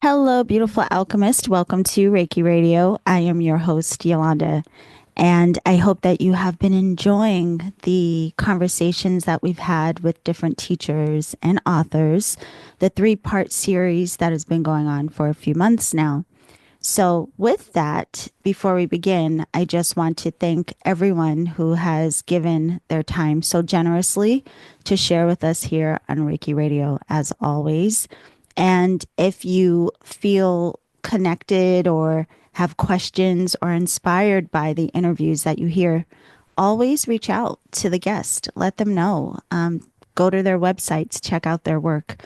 Hello, beautiful alchemist. Welcome to Reiki Radio. I am your host, Yolanda, and I hope that you have been enjoying the conversations that we've had with different teachers and authors, the three-part series that has been going on for a few months now. So, with that, before we begin, I just want to thank everyone who has given their time so generously to share with us here on Reiki Radio, as always. And if you feel connected or have questions or inspired by the interviews that you hear, always reach out to the guest. Let them know. Go to their websites, check out their work.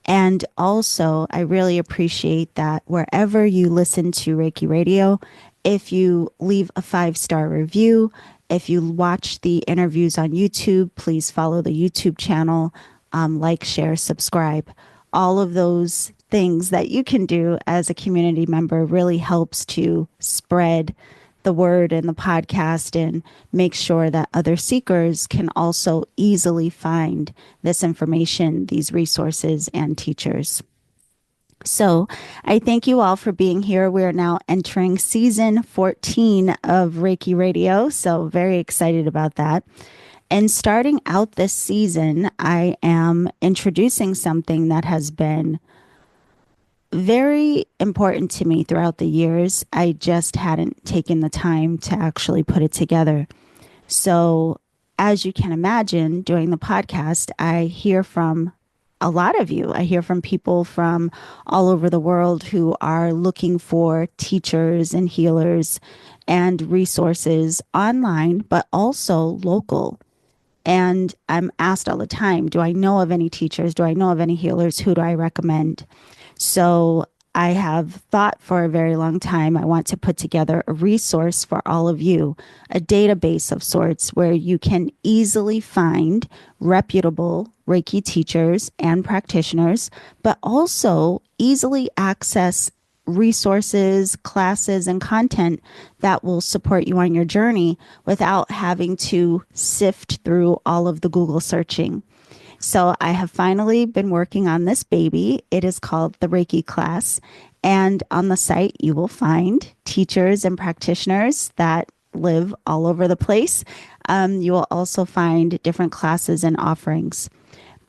And also, I really appreciate that wherever you listen to Reiki Radio, if you leave a 5-star review, if you watch the interviews on YouTube, please follow the YouTube channel, like, share, subscribe. All of those things that you can do as a community member really helps to spread the word and the podcast and make sure that other seekers can also easily find this information, these resources, and teachers. So I thank you all for being here. We are now entering season 14 of Reiki Radio. So very excited about that. And starting out this season, I am introducing something that has been very important to me throughout the years. I just hadn't taken the time to actually put it together. So, as you can imagine, doing the podcast, I hear from a lot of you. I hear from people from all over the world who are looking for teachers and healers and resources online, but also local. And I'm asked all the time, do I know of any teachers? Do I know of any healers? Who do I recommend? So I have thought for a very long time, I want to put together a resource for all of you, a database of sorts where you can easily find reputable Reiki teachers and practitioners, but also easily access resources, classes, and content that will support you on your journey without having to sift through all of the Google searching. So I have finally been working on this baby. It is called the Reiki class. And on the site, you will find teachers and practitioners that live all over the place. You will also find different classes and offerings.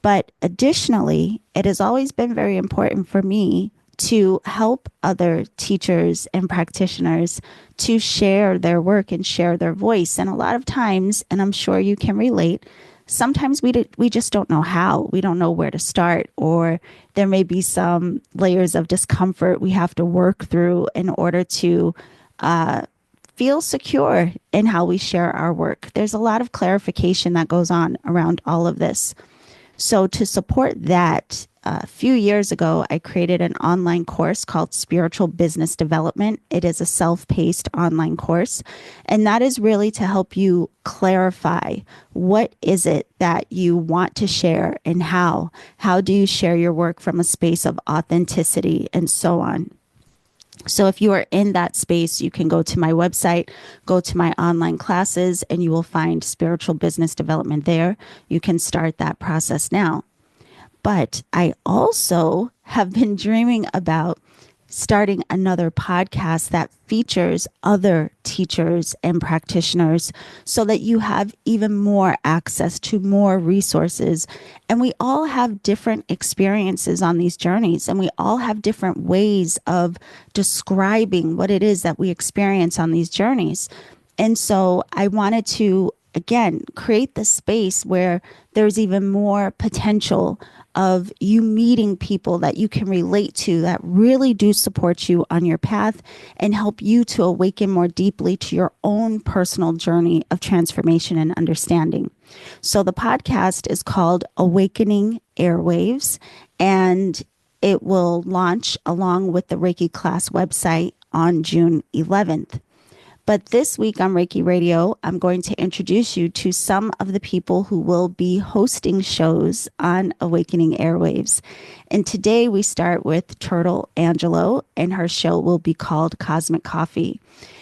But additionally, it has always been very important for me to help other teachers and practitioners to share their work and share their voice. And a lot of times, and I'm sure you can relate, sometimes we just don't know how. We don't know where to start, or there may be some layers of discomfort we have to work through in order to feel secure in how we share our work. There's a lot of clarification that goes on around all of this. So to support that, a few years ago, I created an online course called Spiritual Business Development. It is a self-paced online course, and that is really to help you clarify what is it that you want to share and how. How do you share your work from a space of authenticity and so on. So if you are in that space, you can go to my website, go to my online classes, and you will find spiritual business development there. You can start that process now. But I also have been dreaming about starting another podcast that features other teachers and practitioners so that you have even more access to more resources. And we all have different experiences on these journeys, and we all have different ways of describing what it is that we experience on these journeys. And so I wanted to, again, create the space where there's even more potential of you meeting people that you can relate to that really do support you on your path and help you to awaken more deeply to your own personal journey of transformation and understanding. So the podcast is called Awakening Airwaves, and it will launch along with the Reiki class website on June 11th. But this week on Reiki Radio, I'm going to introduce you to some of the people who will be hosting shows on Awakening Airwaves. And today we start with Turtle Angelo, and her show will be called Cosmic Coffee.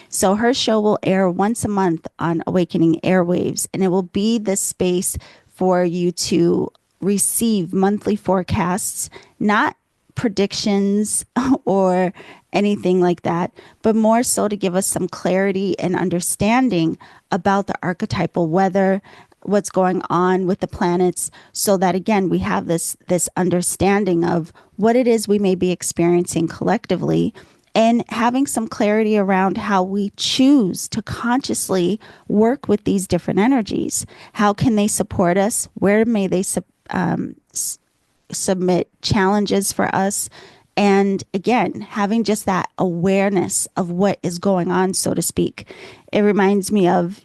So her show will air once a month on Awakening Airwaves, and it will be this space for you to receive monthly forecasts, not predictions or anything like that, but more so to give us some clarity and understanding about the archetypal weather, what's going on with the planets, so that again we have this understanding of what it is we may be experiencing collectively, and having some clarity around how we choose to consciously work with these different energies. How can they support us? Where may they submit challenges for us? And again, having just that awareness of what is going on, so to speak. It reminds me of,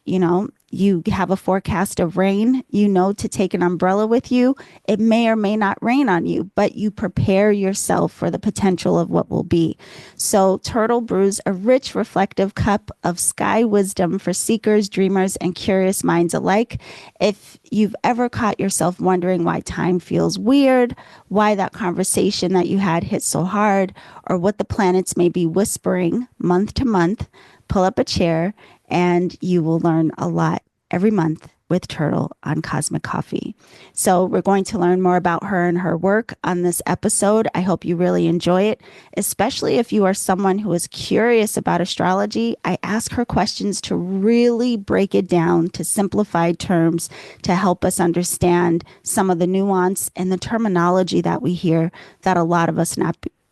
you have a forecast of rain, to take an umbrella with you. It may or may not rain on you, but you prepare yourself for the potential of what will be. So Turtle brews a rich, reflective cup of sky wisdom for seekers, dreamers, and curious minds alike. If you've ever caught yourself wondering why time feels weird, why that conversation that you had hit so hard, or what the planets may be whispering month to month, pull up a chair and you will learn a lot every month with Turtle on Cosmic Coffee. So we're going to learn more about her and her work on this episode. I hope you really enjoy it, especially if you are someone who is curious about astrology. I ask her questions to really break it down to simplified terms to help us understand some of the nuance and the terminology that we hear that a lot of us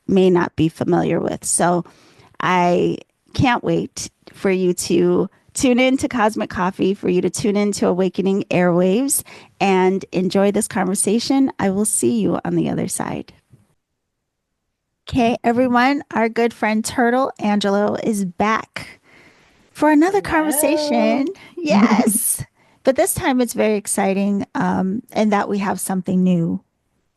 may not be familiar with. So I can't wait for you to tune in to Cosmic Coffee, for you to tune in to Awakening Airwaves and enjoy this conversation. I will see you on the other side. Okay, everyone, our good friend Turtle, Angelo, is back for another conversation. Hello. Yes. But this time it's very exciting, and that we have something new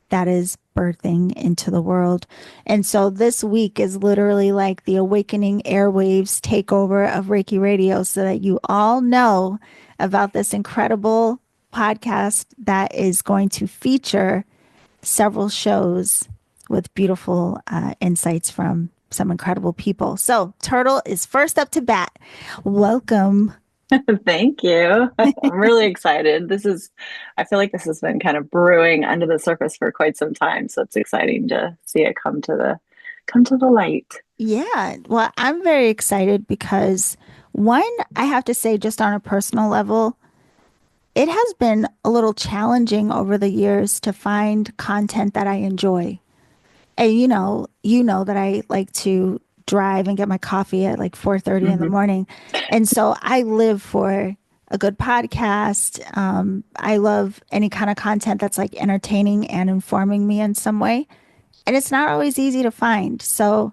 that is birthing into the world. And so this week is literally like the Awakening Airwaves takeover of Reiki Radio, so that you all know about this incredible podcast that is going to feature several shows with beautiful insights from some incredible people. So Turtle is first up to bat. Welcome. Thank you. I'm really excited. I feel like this has been kind of brewing under the surface for quite some time. So it's exciting to see it come to the light. Yeah, well, I'm very excited because one, I have to say, just on a personal level, it has been a little challenging over the years to find content that I enjoy. And you know that I like to drive and get my coffee at like 4:30 in the Hmm. morning. And so I live for a good podcast. I love any kind of content that's like entertaining and informing me in some way. And it's not always easy to find. So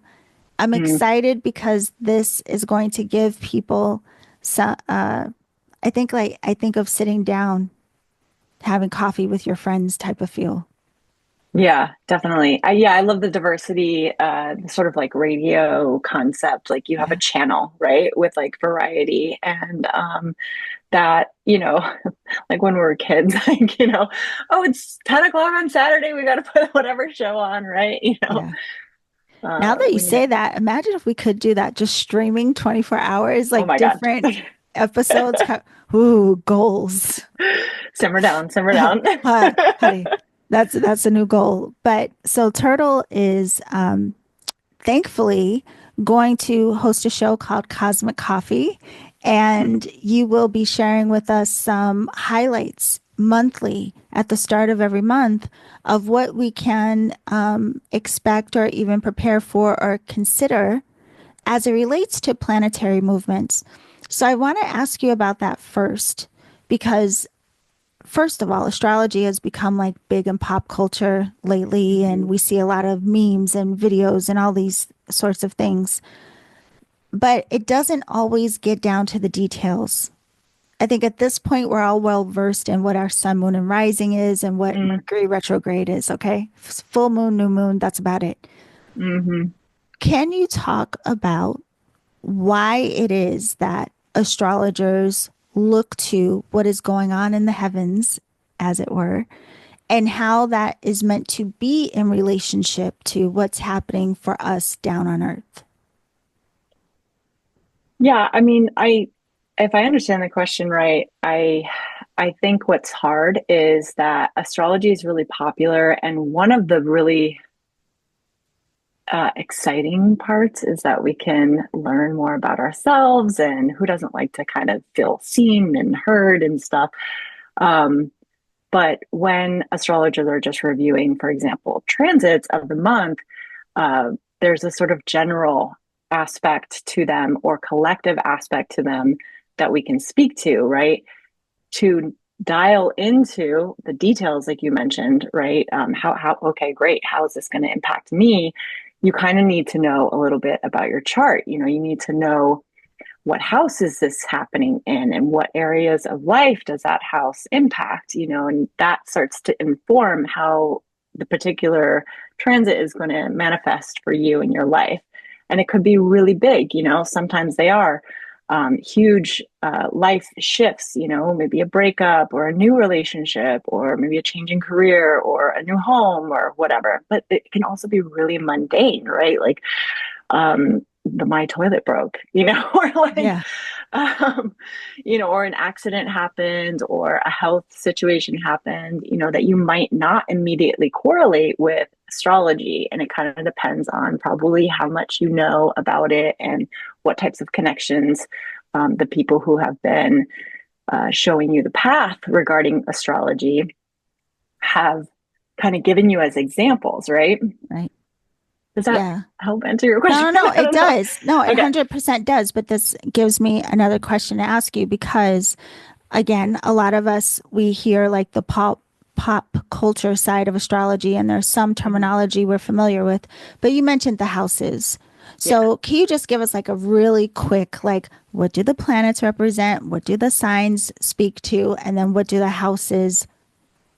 I'm Mm. excited because this is going to give people some, I think of sitting down, having coffee with your friends type of feel. Yeah, definitely. I love the diversity, the sort of like radio concept. Like you have a Yeah. channel, right, with like variety and that, like when we were kids, like, oh, it's 10 o'clock on Saturday, we got to put whatever show on, right? Yeah. Now that you When you say that, imagine if we could do that, just streaming 24 hours, Oh like my God. different episodes. Ooh, goals. Simmer down, simmer down. Honey, that's a new goal. But so Turtle is thankfully going to host a show called Cosmic Coffee, and you will be sharing with us some highlights monthly at the start of every month of what we can expect or even prepare for or consider as it relates to planetary movements. So I want to ask you about that first, because first of all, astrology has become like big in pop culture lately, and Mhm. we see a lot of memes and videos and all these sorts of things. But it doesn't always get down to the details. I think at this point, we're all well versed in what our sun, moon, and rising is and what Mm, Mercury retrograde is, okay? Full moon, new moon, that's about it. mhm. Can you talk about why it is that astrologers look to what is going on in the heavens, as it were, and how that is meant to be in relationship to what's happening for us down on earth? Yeah, if I understand the question right, I think what's hard is that astrology is really popular, and one of the really exciting parts is that we can learn more about ourselves, and who doesn't like to kind of feel seen and heard and stuff. Um, but when astrologers are just reviewing, for example, transits of the month, uh, there's a sort of general aspect to them or collective aspect to them that we can speak to, right? To dial into the details, like you mentioned, right? Okay, great. How is this going to impact me? You kind of need to know a little bit about your chart. You know, you need to know what house is this happening in and what areas of life does that house impact, you know, and that starts to inform how the particular transit is going to manifest for you in your life. And it could be really big, you know, sometimes they are huge life shifts, you know, maybe a breakup or a new relationship or maybe a change in career or a new home or whatever. But it can also be really mundane, right? Like my toilet broke, you know, or like, Yeah, um, you know, or an accident happened or a health situation happened, you know, that you might not immediately correlate with astrology. And it kind of depends on probably how much you know about it and what types of connections the people who have been showing you the path regarding astrology have kind of given you as examples, right? right. Does that Yeah. help answer your No, question? no, no, I it don't know. does. No, it Okay. 100% does. But this gives me another question to ask you because, again, a lot of us, we hear like the pop culture side of astrology, and there's some Mhm. terminology we're familiar with. But you mentioned the houses. Yeah. So can you just give us like a really quick, like, what do the planets represent? What do the signs speak to? And then what do the houses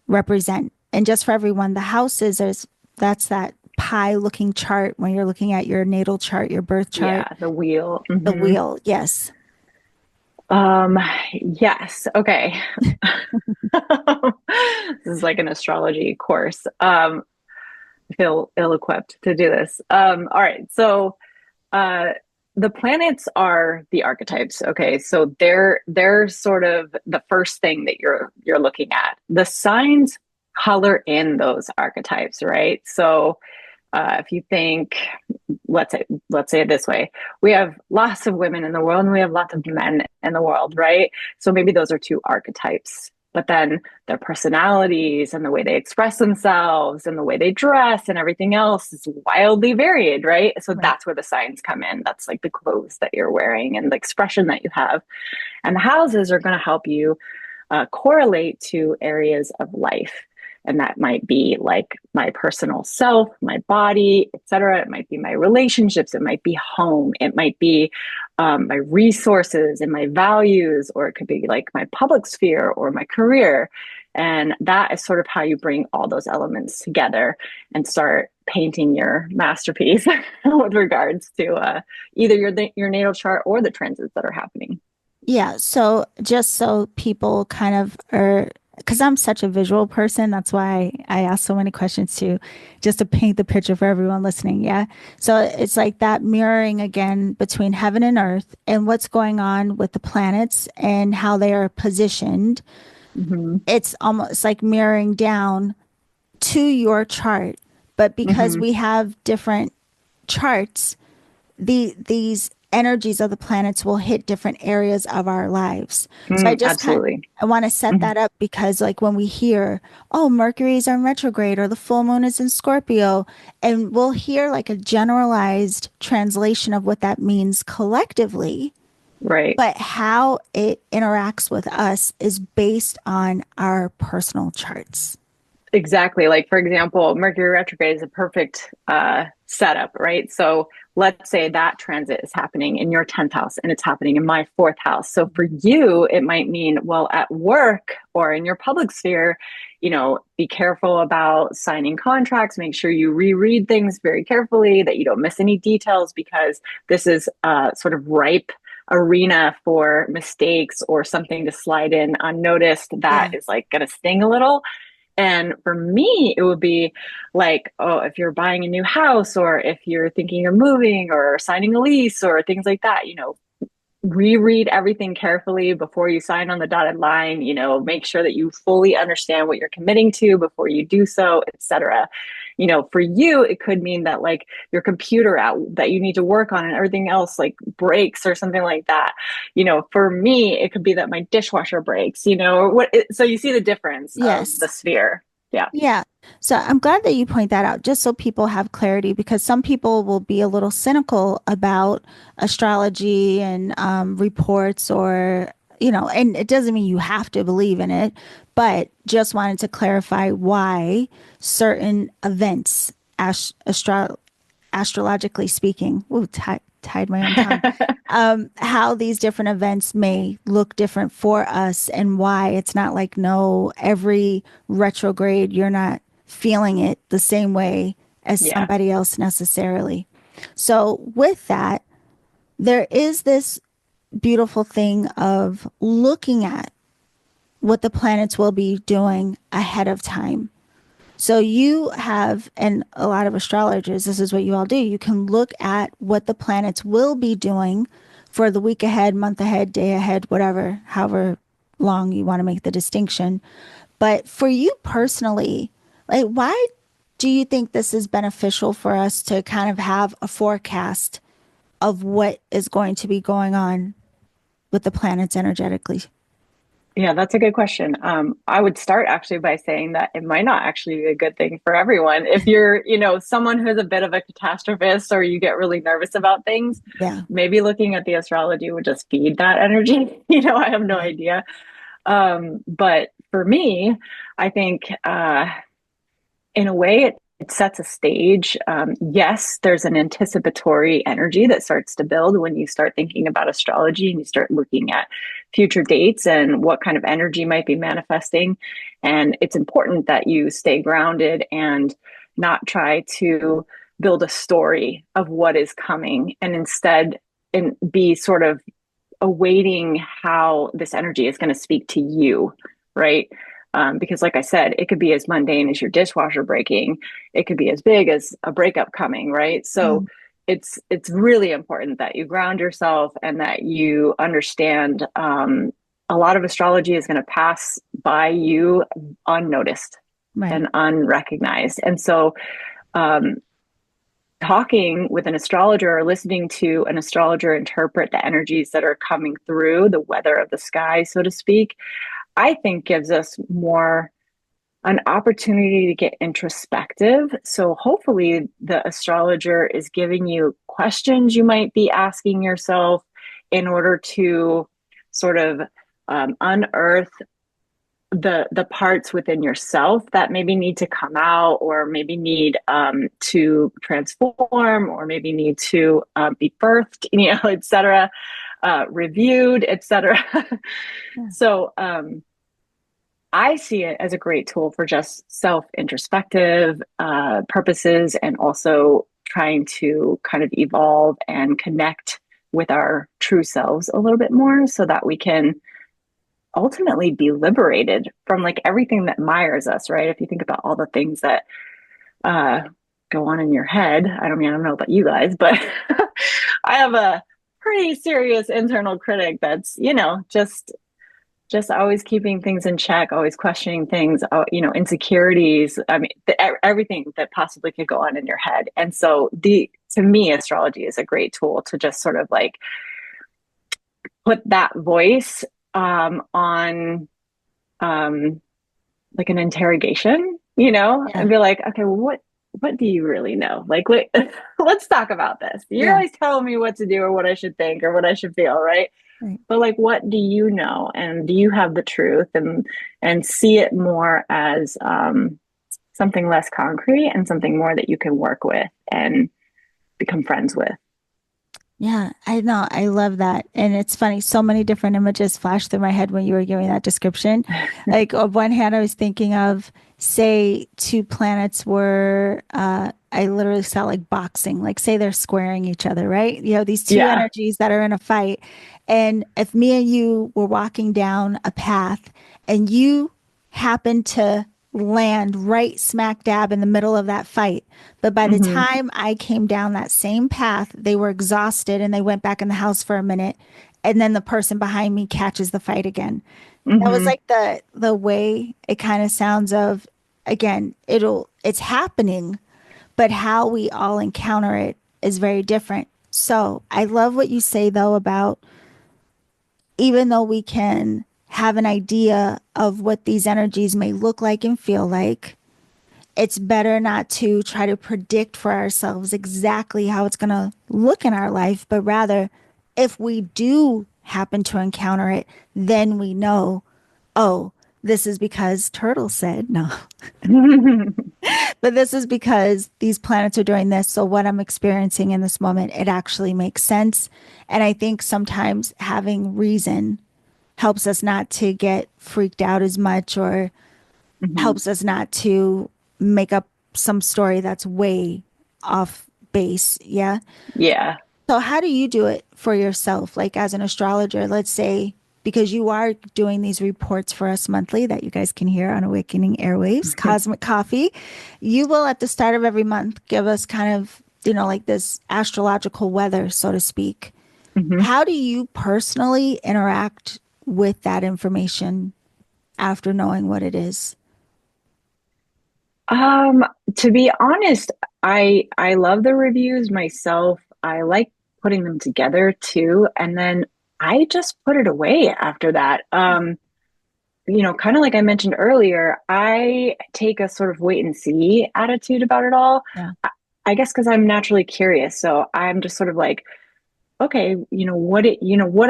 represent? And just for everyone, the houses is that's that pie looking chart when you're looking at your natal chart, your birth chart, Yeah. The wheel. the Hmm. wheel. Yes. Um, yes. Okay. This is like an astrology course. I feel ill-equipped to do this. All right. So, uh, the planets are the archetypes. Okay. So they're sort of the first thing that you're looking at. The signs color in those archetypes, right? So, if you think, let's say it this way, we have lots of women in the world and we have lots of men in the world, right? So maybe those are two archetypes, but then their personalities and the way they express themselves and the way they dress and everything else is wildly varied, right? So Right. that's where the signs come in. That's like the clothes that you're wearing and the expression that you have. And the houses are going to help you correlate to areas of life. And that might be like my personal self, my body, etc. It might be my relationships. It might be home. It might be my resources and my values, or it could be like my public sphere or my career. And that is sort of how you bring all those elements together and start painting your masterpiece with regards to either your natal chart or the transits that are happening. Yeah. So just so people kind of are, because I'm such a visual person, that's why I ask so many questions too, just to paint the picture for everyone listening. Yeah. So it's like that mirroring again between heaven and earth and what's going on with the planets and how they are positioned. Hmm. It's almost like mirroring down to your chart. But because Hmm. we have different charts, these energies of the planets will hit different areas of our lives. So I Mm, just kind absolutely. I want to set Hmm. that up because like when we hear, oh, Mercury's in retrograde or the full moon is in Scorpio, and we'll hear like a generalized translation of what that means collectively, Right. but how it interacts with us is based on our personal charts. Exactly. Like, for example, Mercury retrograde is a perfect setup, right? So let's say that transit is happening in your 10th house and it's happening in my fourth house. So for you, it might mean, well, at work or in your public sphere, you know, be careful about signing contracts. Make sure you reread things very carefully, that you don't miss any details, because this is sort of ripe arena for mistakes or something to slide in unnoticed that Yeah. is like going to sting a little. And for me, it would be like, oh, if you're buying a new house or if you're thinking of moving or signing a lease or things like that, you know, reread everything carefully before you sign on the dotted line, you know, make sure that you fully understand what you're committing to before you do so, etc. For you, it could mean that like your computer out that you need to work on and everything else like breaks or something like that. For me, it could be that my dishwasher breaks, or so you see the difference of the Yes. sphere. Yeah. Yeah. So I'm glad that you point that out, just so people have clarity, because some people will be a little cynical about astrology and reports, or, and it doesn't mean you have to believe in it, but just wanted to clarify why certain events, astrologically speaking, ooh, tied my own tongue, how these different events may look different for us, and why it's not like, no, every retrograde, you're not feeling it the same way as Yeah. somebody else necessarily. So, with that, there is this beautiful thing of looking at what the planets will be doing ahead of time. So you have, and a lot of astrologers, this is what you all do. You can look at what the planets will be doing for the week ahead, month ahead, day ahead, whatever, however long you want to make the distinction. But for you personally, like, why do you think this is beneficial for us to kind of have a forecast of what is going to be going on with the planets energetically? Yeah, that's a good question. I would start actually by saying that it might not actually be a good thing for everyone. If you're, someone who's a bit of a catastrophist or you get really nervous about things, Yeah. maybe looking at the astrology would just feed that energy. I have no Right. idea. But for me, I think in a way, it sets a stage. Yes, there's an anticipatory energy that starts to build when you start thinking about astrology and you start looking at future dates and what kind of energy might be manifesting. And it's important that you stay grounded and not try to build a story of what is coming, and instead be sort of awaiting how this energy is going to speak to you, right? Because, like I said, it could be as mundane as your dishwasher breaking. It could be as big as a breakup coming, right? So Mm, it's really important that you ground yourself and that you understand. A lot of astrology is going to pass by you unnoticed right. and unrecognized, and so um, talking with an astrologer or listening to an astrologer interpret the energies that are coming through the weather of the sky, so to speak, I think gives us more an opportunity to get introspective. So hopefully the astrologer is giving you questions you might be asking yourself in order to sort of unearth the parts within yourself that maybe need to come out, or maybe need to transform, or maybe need to be birthed, etc., reviewed, etc. Yeah. So I see it as a great tool for just self introspective purposes, and also trying to kind of evolve and connect with our true selves a little bit more so that we can ultimately be liberated from like everything that mires us, right? If you think about all the things that uh, go on in your head, I don't know about you guys, but I have a pretty serious internal critic that's, just always keeping things in check, always questioning things, insecurities. I mean, everything that possibly could go on in your head. And so, to me, astrology is a great tool to just sort of like put that voice on like an interrogation, Yeah. and be like, okay, well, what do you really know? Like, let's talk about this. You're Yeah. always telling me what to do or what I should think or what I should feel, right? Right. But like, what do you know, and do you have the truth, and see it more as something less concrete and something more that you can work with and become friends with. Yeah, I know. I love that. And it's funny, so many different images flashed through my head when you were giving that description. Like, on one hand, I was thinking of, say, two planets were, I literally saw like boxing, like, say they're squaring each other, right? These two Yeah. energies that are in a fight. And if me and you were walking down a path and you happened to land right smack dab in the middle of that fight, but by the Mm-hmm. time I came down that same path, they were exhausted and they went back in the house for a minute. And then the person behind me catches the fight again. That was Mm-hmm. like the way it kind of sounds of, again, it's happening, but how we all encounter it is very different. So I love what you say though about even though we can have an idea of what these energies may look like and feel like, it's better not to try to predict for ourselves exactly how it's going to look in our life, but rather, if we do happen to encounter it, then we know, oh, this is because Turtle said no, but this is because these planets are doing this. So, what I'm experiencing in this moment, it actually makes sense. And I think sometimes having reason helps us not to get freaked out as much or Mhm. helps us not to make up some story that's way off base. Yeah. Yeah. So, how do you do it for yourself? Like, as an astrologer, let's say, because you are doing these reports for us monthly that you guys can hear on Awakening Airwaves, Cosmic Coffee, you will at the start of every month give us kind of, like this astrological weather, so to speak. Mhm. How do you personally interact with that information after knowing what it is? Um, to be honest, I love the reviews myself. I like putting them together too, and then I just put it away after that. Kind of like I mentioned earlier, I take a sort of wait and see attitude about it all. Yeah. I guess because I'm naturally curious, so I'm just sort of like, okay, what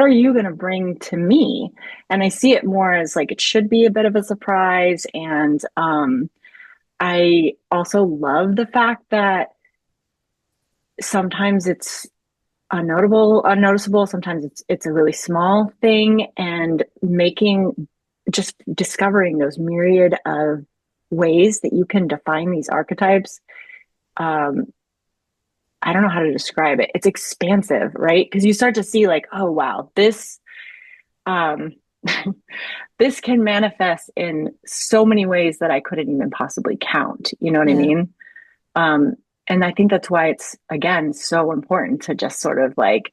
are you going to bring to me? And I see it more as like it should be a bit of a surprise, and I also love the fact that sometimes it's unnoticeable. Sometimes it's a really small thing, and just discovering those myriad of ways that you can define these archetypes. Um, I don't know how to describe it. It's expansive, right? Because you start to see like, oh wow, um, this can manifest in so many ways that I couldn't even possibly count. You know what I Yeah. mean? Um, and I think that's why it's, again, so important to just sort of like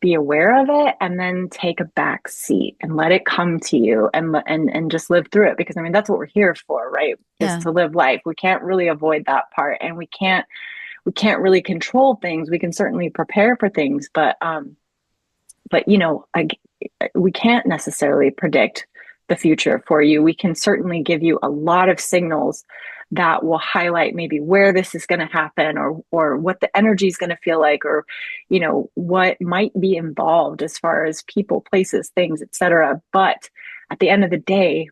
be aware of it and then take a back seat and let it come to you and just live through it. Because I mean, that's what we're here for, right? Is Yeah. to live life. We can't really avoid that part, and we can't really control things. We can certainly prepare for things, but we can't necessarily predict the future for you. We can certainly give you a lot of signals that will highlight maybe where this is going to happen, or what the energy is going to feel like, or what might be involved as far as people, places, things, etc. But at the end of the day,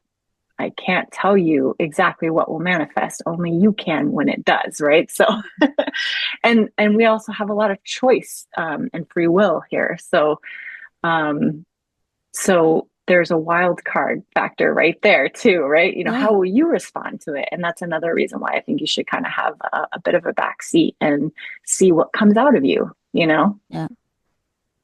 I can't tell you exactly what will manifest. Only you can when it does, right? So, and we also have a lot of choice, and free will here. Um, so there's a wild card factor right there too, right? Yeah. How will you respond to it? And that's another reason why I think you should kind of have a bit of a back seat and see what comes out of you. Yeah.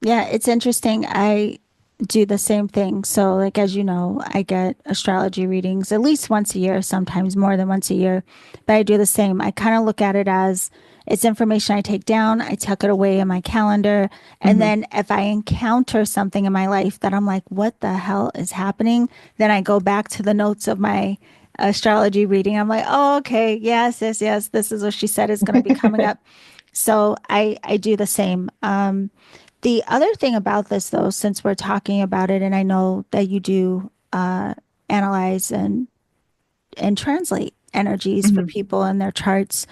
Yeah, it's interesting. I do the same thing. So, like, as you know, I get astrology readings at least once a year, sometimes more than once a year. But I do the same. I kind of look at it as it's information I take down, I tuck it away in my calendar. And Hmm. then if I encounter something in my life that I'm like, what the hell is happening? Then I go back to the notes of my astrology reading. I'm like, oh, okay. Yes, yes, yes. This is what she said is going to be coming up. So I do the same. The other thing about this, though, since we're talking about it, and I know that you do analyze and translate energies for Hmm. people and their charts,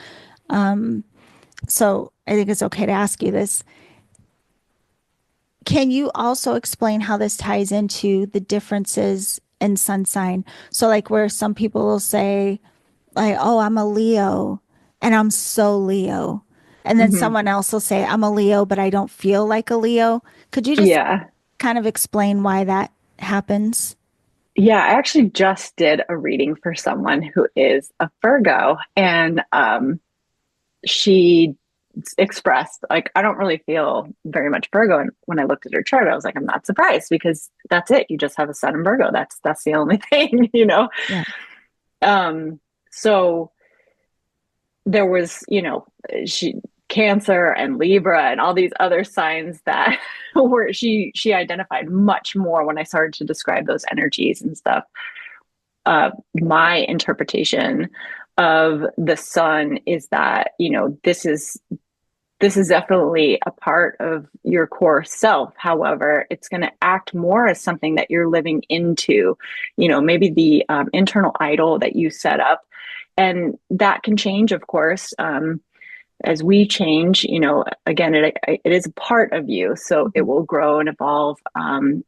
so I think it's okay to ask you this. Can you also explain how this ties into the differences in sun sign? So, like, where some people will say, like, oh, I'm a Leo and I'm so Leo. And then Hmm. someone else will say, I'm a Leo, but I don't feel like a Leo. Could you just Yeah. kind of explain why that happens? Yeah, I actually just did a reading for someone who is a Virgo, and she expressed like, I don't really feel very much Virgo. And when I looked at her chart, I was like, I'm not surprised, because that's it. You just have a sun in Virgo. That's the only thing. Yeah. Um, so there was, she Cancer and Libra and all these other signs that were she identified much more when I started to describe those energies and stuff. My interpretation of the sun is that, this is definitely a part of your core self. However, it's going to act more as something that you're living into, maybe the internal idol that you set up. And that can change, of course, as we change. Again, it is a part of you. So it will grow and evolve,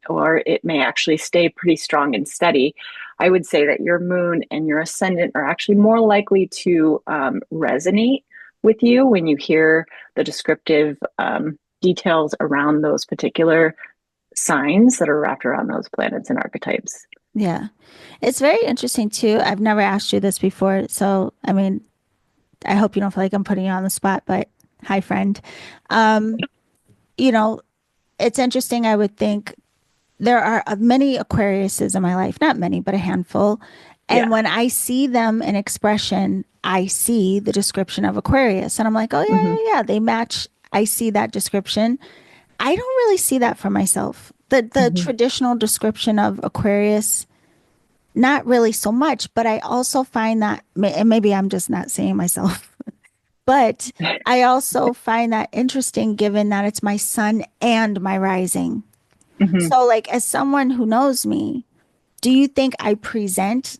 or it may actually stay pretty strong and steady. I would say that your moon and your ascendant are actually more likely to resonate with you when you hear the descriptive details around those particular signs that are wrapped around those planets and archetypes. Yeah. It's very interesting too. I've never asked you this before. So, I mean, I hope you don't feel like I'm putting you on the spot, but hi, friend. Um, you know, it's interesting. I would think there are many Aquariuses in my life, not many, but a handful. And Yeah. when I see them in expression, I see the description of Aquarius. And I'm like, oh, Mm-hmm. yeah, they match. I see that description. I don't really see that for myself. The Mm-hmm. traditional description of Aquarius, not really so much, but I also find that, and maybe I'm just not seeing myself, but I also find that interesting given that it's my sun and my rising. Mm-hmm. So, like, as someone who knows me, do you think I present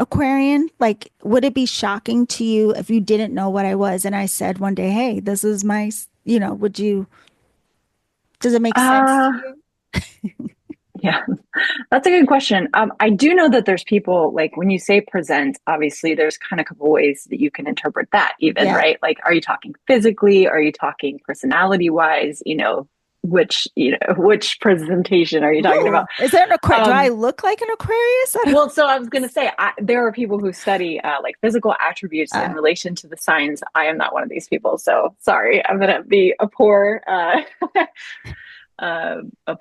Aquarian? Like, would it be shocking to you if you didn't know what I was and I said one day, hey, this is my, would you, does it make sense Uh, to you? yeah. That's a good question. I do know that there's people like when you say present, obviously there's kind of a couple ways that you can interpret that, even, Yeah. right? Like, are you talking physically? Are you talking personality wise? Which presentation are you talking about? Ooh, is there an Aquarius? Do I Um, look like an Aquarius? I don't, well, so I was going to say, there are people who study like physical attributes in uh, relation to the signs. I am not one of these people. So sorry, I'm going to be a poor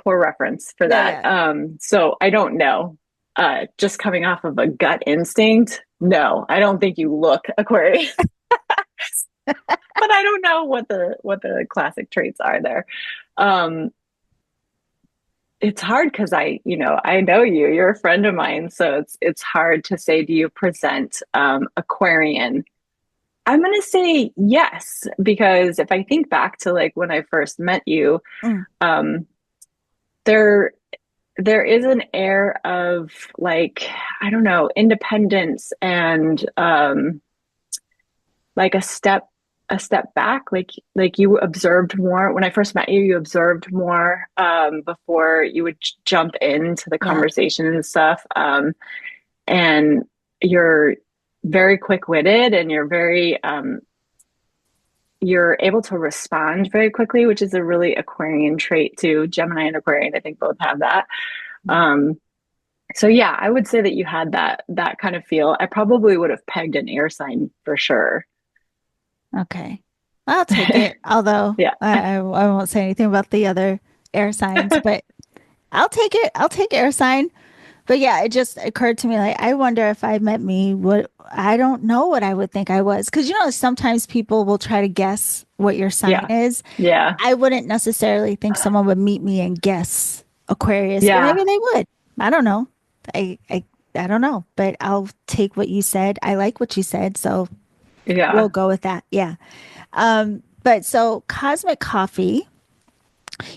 reference for yeah, that. yeah. So I don't know. Just coming off of a gut instinct, no, I don't think you look Aquarius, but I don't know what the classic traits are there. Um, it's hard because I know you. You're a friend of mine, so it's hard to say. Do you present Aquarian? I'm gonna say yes because if I think back to like when I first met you, Mm, um, there there is an air of like I don't know independence and like a step back like you observed more when I first met you observed more before you would jump into the yeah. conversation and stuff and you're very quick-witted and you're able to respond very quickly, which is a really Aquarian trait too. Gemini and Aquarian I think both have that. um So yeah, I would say that you had that kind of feel. I probably would have pegged an air sign for sure. Okay. I'll take it. Although Yeah. I won't say anything about the other air signs, but I'll take it. I'll take air sign. But yeah, it just occurred to me like I wonder if I met me, what I don't know what I would think I was. Because sometimes people will try to guess what your sign Yeah. is. Yeah. I wouldn't necessarily think someone would meet me and guess Aquarius, but Yeah. maybe they would. I don't know. I I I don't know, but I'll take what you said. I like what you said, so we'll Yeah. go with that. Yeah. But so Cosmic Coffee,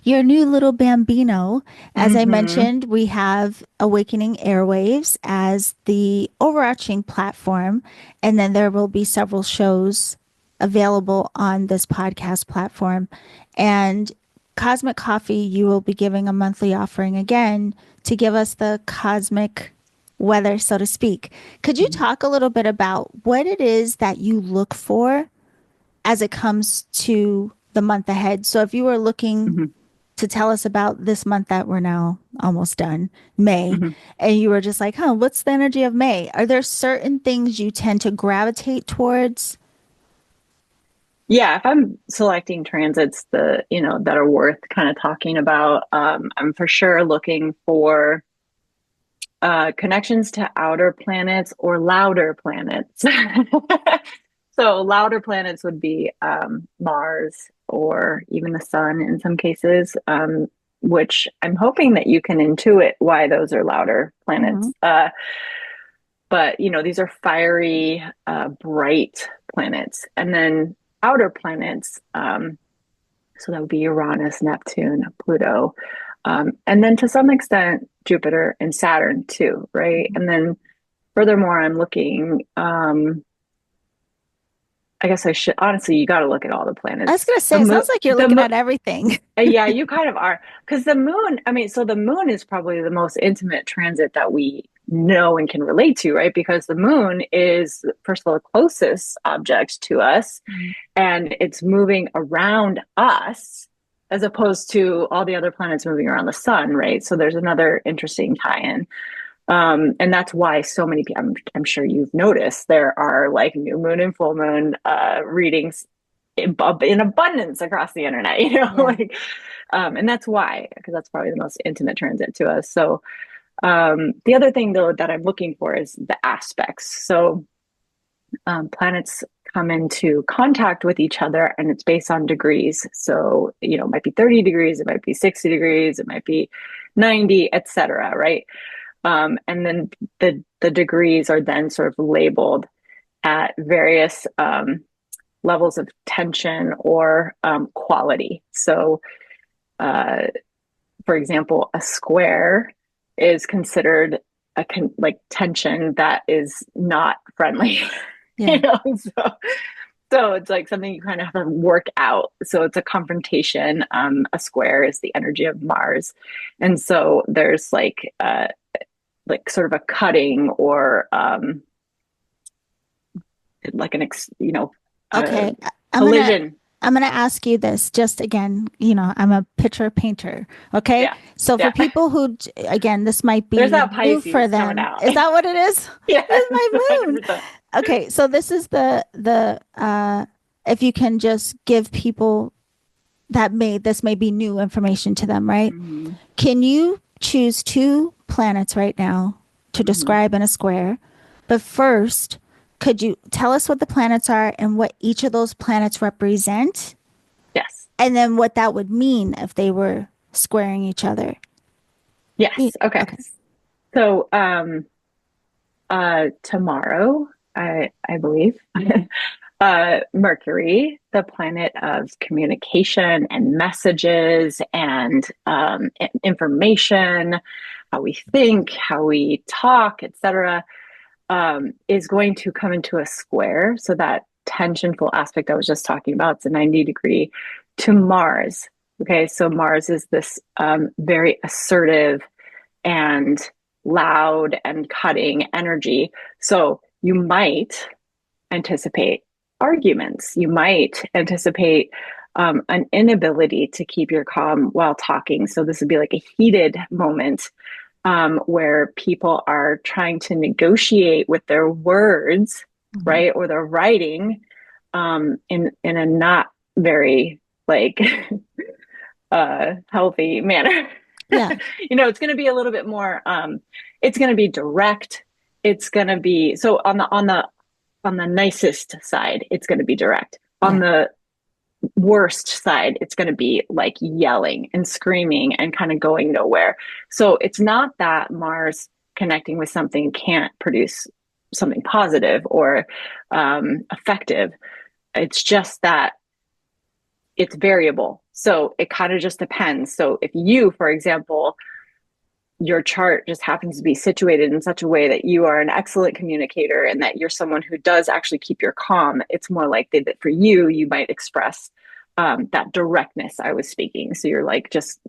your new little bambino, as I Mm-hmm. mentioned, we have Awakening Airwaves as the overarching platform, and then there will be several shows available on this podcast platform. And Cosmic Coffee, you will be giving a monthly offering again to give us the cosmic weather, so to speak. Could you talk a little bit about what it is that you look for as it comes to the month ahead? So if you were looking Mm-hmm. to tell us about this month that we're now almost done, May, Mm-hmm. and you were just like, huh, what's the energy of May? Are there certain things you tend to gravitate towards? Yeah, if I'm selecting transits that are worth kind of talking about, I'm for sure looking for connections to outer planets or louder planets. So louder planets would be Mars or even the sun in some cases, which I'm hoping that you can intuit why those are louder planets. Mhm. but these are fiery, bright planets. And then outer planets, so that would be Uranus, Neptune, Pluto, and then to some extent Jupiter and Saturn too, right? And then furthermore, I'm looking. I guess I should honestly. You got to look at all the I was planets. gonna say, it sounds like you're The looking moon. at everything. Yeah, you kind of are. Because the moon, I mean, so the moon is probably the most intimate transit that we know and can relate to, right? Because the moon is, first of all, the closest object to us, and it's moving around us as opposed to all the other planets moving around the sun, right? So there's another interesting tie-in. And that's why so many people, I'm sure you've noticed, there are like new moon and full moon readings in abundance across the internet, Yeah. like, and that's why, because that's probably the most intimate transit to us. So, the other thing though that I'm looking for is the aspects. So, planets come into contact with each other and it's based on degrees. So, it might be 30 degrees, it might be 60 degrees, it might be 90, etc. Right. And then the degrees are then sort of labeled at various levels of tension or quality. So, for example, a square is considered like tension that is not friendly. Yeah. So it's like something you kind of have to work out. So it's a confrontation. A square is the energy of Mars, and so there's like sort of a cutting or like Okay. I'm gonna collision. I'm gonna ask you this just again, I'm a picture painter. Okay. Yeah, So for yeah. people who, again, this might There's be that new for Pisces coming them. out. Is that what it is? Yes, It's my moon. 100%. Okay. So this is if you can just give people this may be new information to them, right? Mm-hmm. Can you choose two planets right now to Mm-hmm. describe in a square? But first, could you tell us what the planets are and what each of those planets represent? Yes. And then what that would mean if they were squaring each other. Yes. Okay. Okay. So tomorrow, I believe, Mercury, the planet of communication and messages and information, how we think, how we talk, etc., is going to come into a square. So that tensionful aspect I was just talking about, it's a 90-degree to Mars. Okay, so Mars is this very assertive and loud and cutting energy. So you might anticipate arguments. You might anticipate an inability to keep your calm while talking. So this would be like a heated moment where people are trying to negotiate with their words, Mhm. right, or their writing in a not very like healthy manner. Yeah. It's going to be a little bit more. It's going to be direct. It's going to be so on the nicest side, it's going to be direct. On Yeah. the worst side, it's going to be like yelling and screaming and kind of going nowhere. So it's not that Mars connecting with something can't produce something positive or effective. It's just that it's variable. So it kind of just depends. So if you, for example, your chart just happens to be situated in such a way that you are an excellent communicator and that you're someone who does actually keep your calm, it's more likely that for you, you might express that directness I was speaking. So you're like just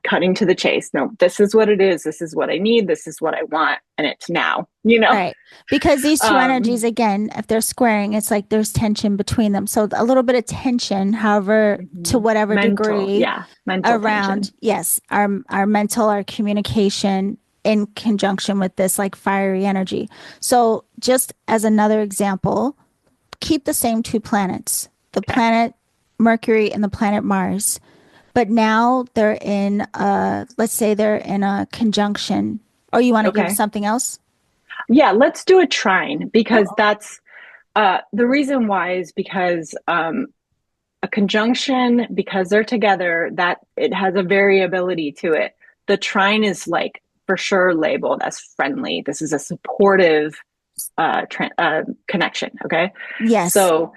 cutting to the chase. No, this is what it is. This is what I need. This is what I want. And it's now, Right. Because these two energies, Um, again, if they're squaring, it's like there's tension between them. So a little bit of tension, however, to whatever mental, degree yeah, mental around, tension. yes, our mental, our communication in conjunction with this like fiery energy. So just as another example, keep the same two planets, the Okay. planet Mercury and the planet Mars. But now they're let's say they're in a conjunction. Or you want to give Okay. something else? Yeah, let's do a trine because Oh, that's the reason why is because a conjunction, because they're together, that it has a variability to it. The trine is like for sure labeled as friendly. This is a supportive connection. Okay. Yes. So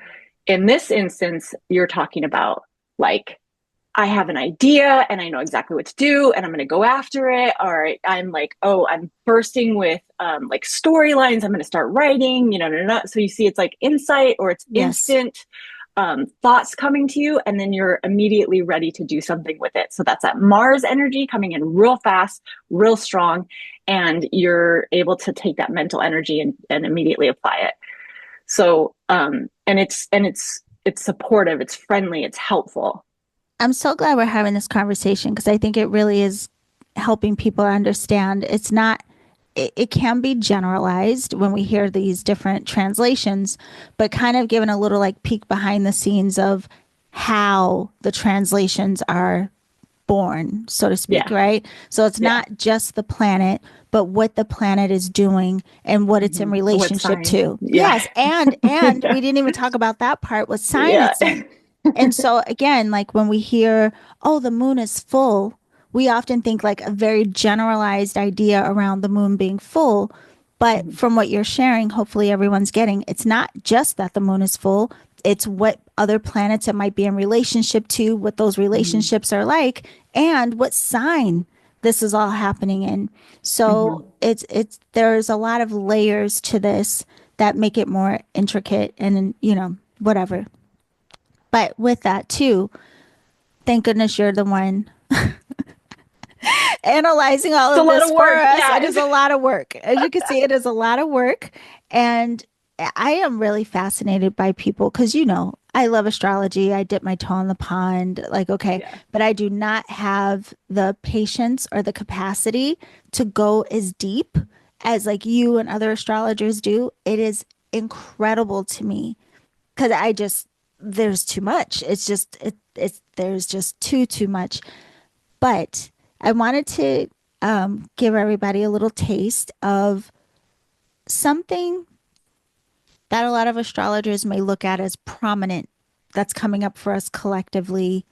in this instance, you're talking about like, I have an idea and I know exactly what to do and I'm going to go after it. Or I'm like, oh, I'm bursting with like storylines. I'm going to start writing, you know, no, no, no. So you see, it's like insight or it's Yes. instant thoughts coming to you, and then you're immediately ready to do something with it. So that's that Mars energy coming in real fast, real strong, and you're able to take that mental energy and immediately apply it. So, it's supportive, it's friendly, it's helpful. I'm so glad we're having this conversation because I think it really is helping people understand it's not, it can be generalized when we hear these different translations, but kind of giving a little like peek behind the scenes of how the translations are born, so to speak, Yeah, right? So it's yeah. not just the planet, but what the planet is doing and what it's in What relationship sign? to. Yeah. Yes, and Yeah. we didn't even talk about that part, what sign Yeah. it's in. And so again, like when we hear, oh, the moon is full, we often think like a very generalized idea around the moon being full. But Mhm. from what you're sharing, hopefully everyone's getting, it's not just that the moon is full, it's what other planets it might be in relationship to, what those Mhm. relationships are like, and what sign this is all happening in. So Mhm. it's there's a lot of layers to this that make it more intricate and whatever. But with that too, thank goodness you're the one analyzing all It's a of lot this of for work. us. Yeah. It is a lot of work. As you can see, it is a lot of work. And I am really fascinated by people because, I love astrology. I dip my toe in the pond. Like, okay, Yeah. but I do not have the patience or the capacity to go as deep as like you and other astrologers do. It is incredible to me because there's too much. There's just too much. But I wanted to give everybody a little taste of something that a lot of astrologers may look at as prominent that's coming up for us collectively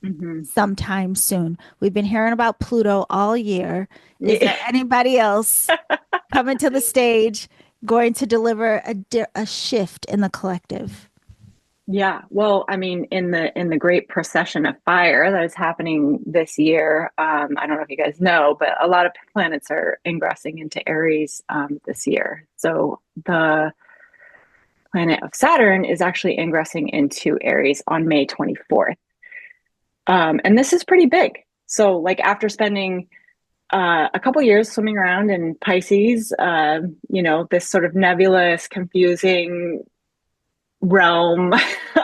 Mhm. sometime soon. We've been hearing about Pluto all year. Is Yeah. there anybody else coming to the stage going to deliver a shift in the collective? Yeah. Well, I mean, in the great procession of fire that is happening this year, I don't know if you guys know, but a lot of planets are ingressing into Aries this year. So the planet of Saturn is actually ingressing into Aries on May 24th. And this is pretty big. So, like, after spending a couple years swimming around in Pisces, this sort of nebulous, confusing realm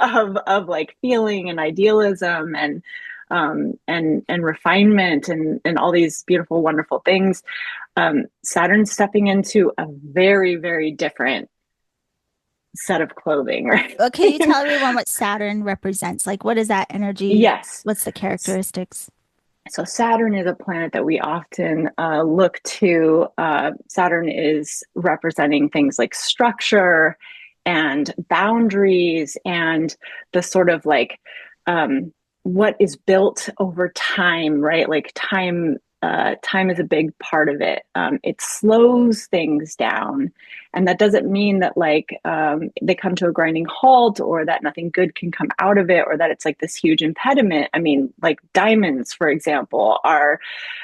of like feeling and idealism and refinement and all these beautiful, wonderful things. Saturn's stepping into a very, very different set of clothing, right? Can you tell everyone what Saturn represents? Like, what is that energy? Yes. What's the characteristics? So Saturn is a planet that we often look to. Saturn is representing things like structure and boundaries and the sort of like what is built over time, right? Like time is a big part of it. It slows things down, and that doesn't mean that like they come to a grinding halt or that nothing good can come out of it or that it's like this huge impediment. I mean, like diamonds, for example, are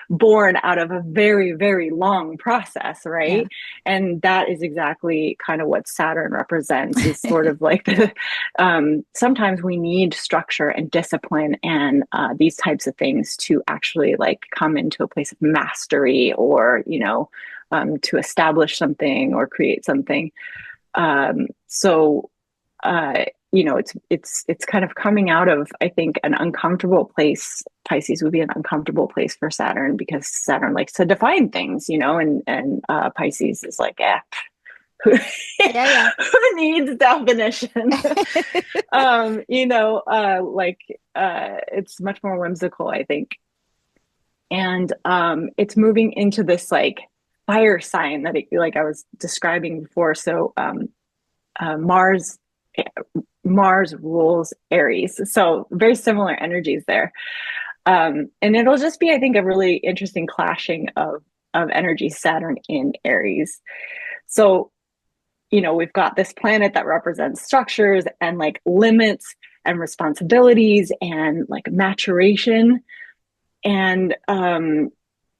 born out of a very, very long process, Yeah. right? And that is exactly kind of what Saturn represents is sort of like the, sometimes we need structure and discipline and these types of things to actually like come into a place of mastery or, to establish something or create something. So it's kind of coming out of, I think, an uncomfortable place. Pisces would be an uncomfortable place for Saturn because Saturn likes to define things, and Pisces is like, who, Yeah, yeah. who needs definition? It's much more whimsical, I think. And it's moving into this like fire sign that like I was describing before. So uh, Mars Mars rules Aries. So very similar energies there. And it'll just be, I think, a really interesting clashing of energy Saturn in Aries. So we've got this planet that represents structures and like limits and responsibilities and like maturation. And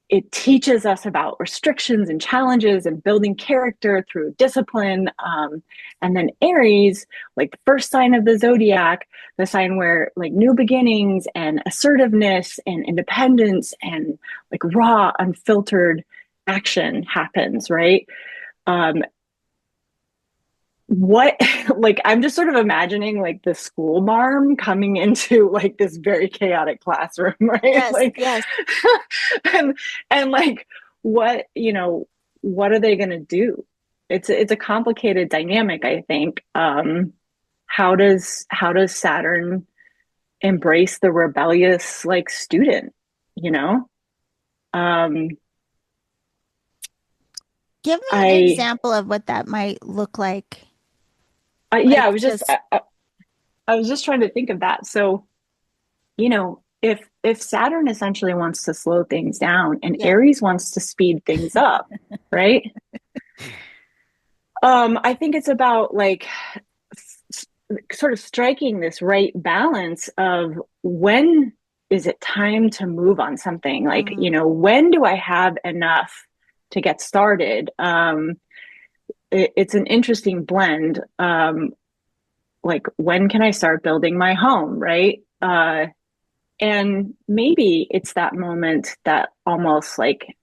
it teaches us about restrictions and challenges and building character through discipline. And then Aries, like the first sign of the zodiac, the sign where like new beginnings and assertiveness and independence and like raw, unfiltered action happens, right? Um, what like I'm just sort of imagining like the school marm coming into like this very chaotic classroom, right? Yes, Like yes. and like what, what are they going to do? It's a complicated dynamic, I think. How does Saturn embrace the rebellious like student, you know? Um Give me an I example of what that might look like. yeah, Like just, I was just trying to think of that. So, if Saturn essentially wants to slow things down and yeah. Aries wants to speed things up, right? I think it's about like sort of striking this right balance of when is it time to move on something? Like, Mm, when do I have enough to get started? It's an interesting blend. Like, when can I start building my home, right? And maybe it's that moment that almost like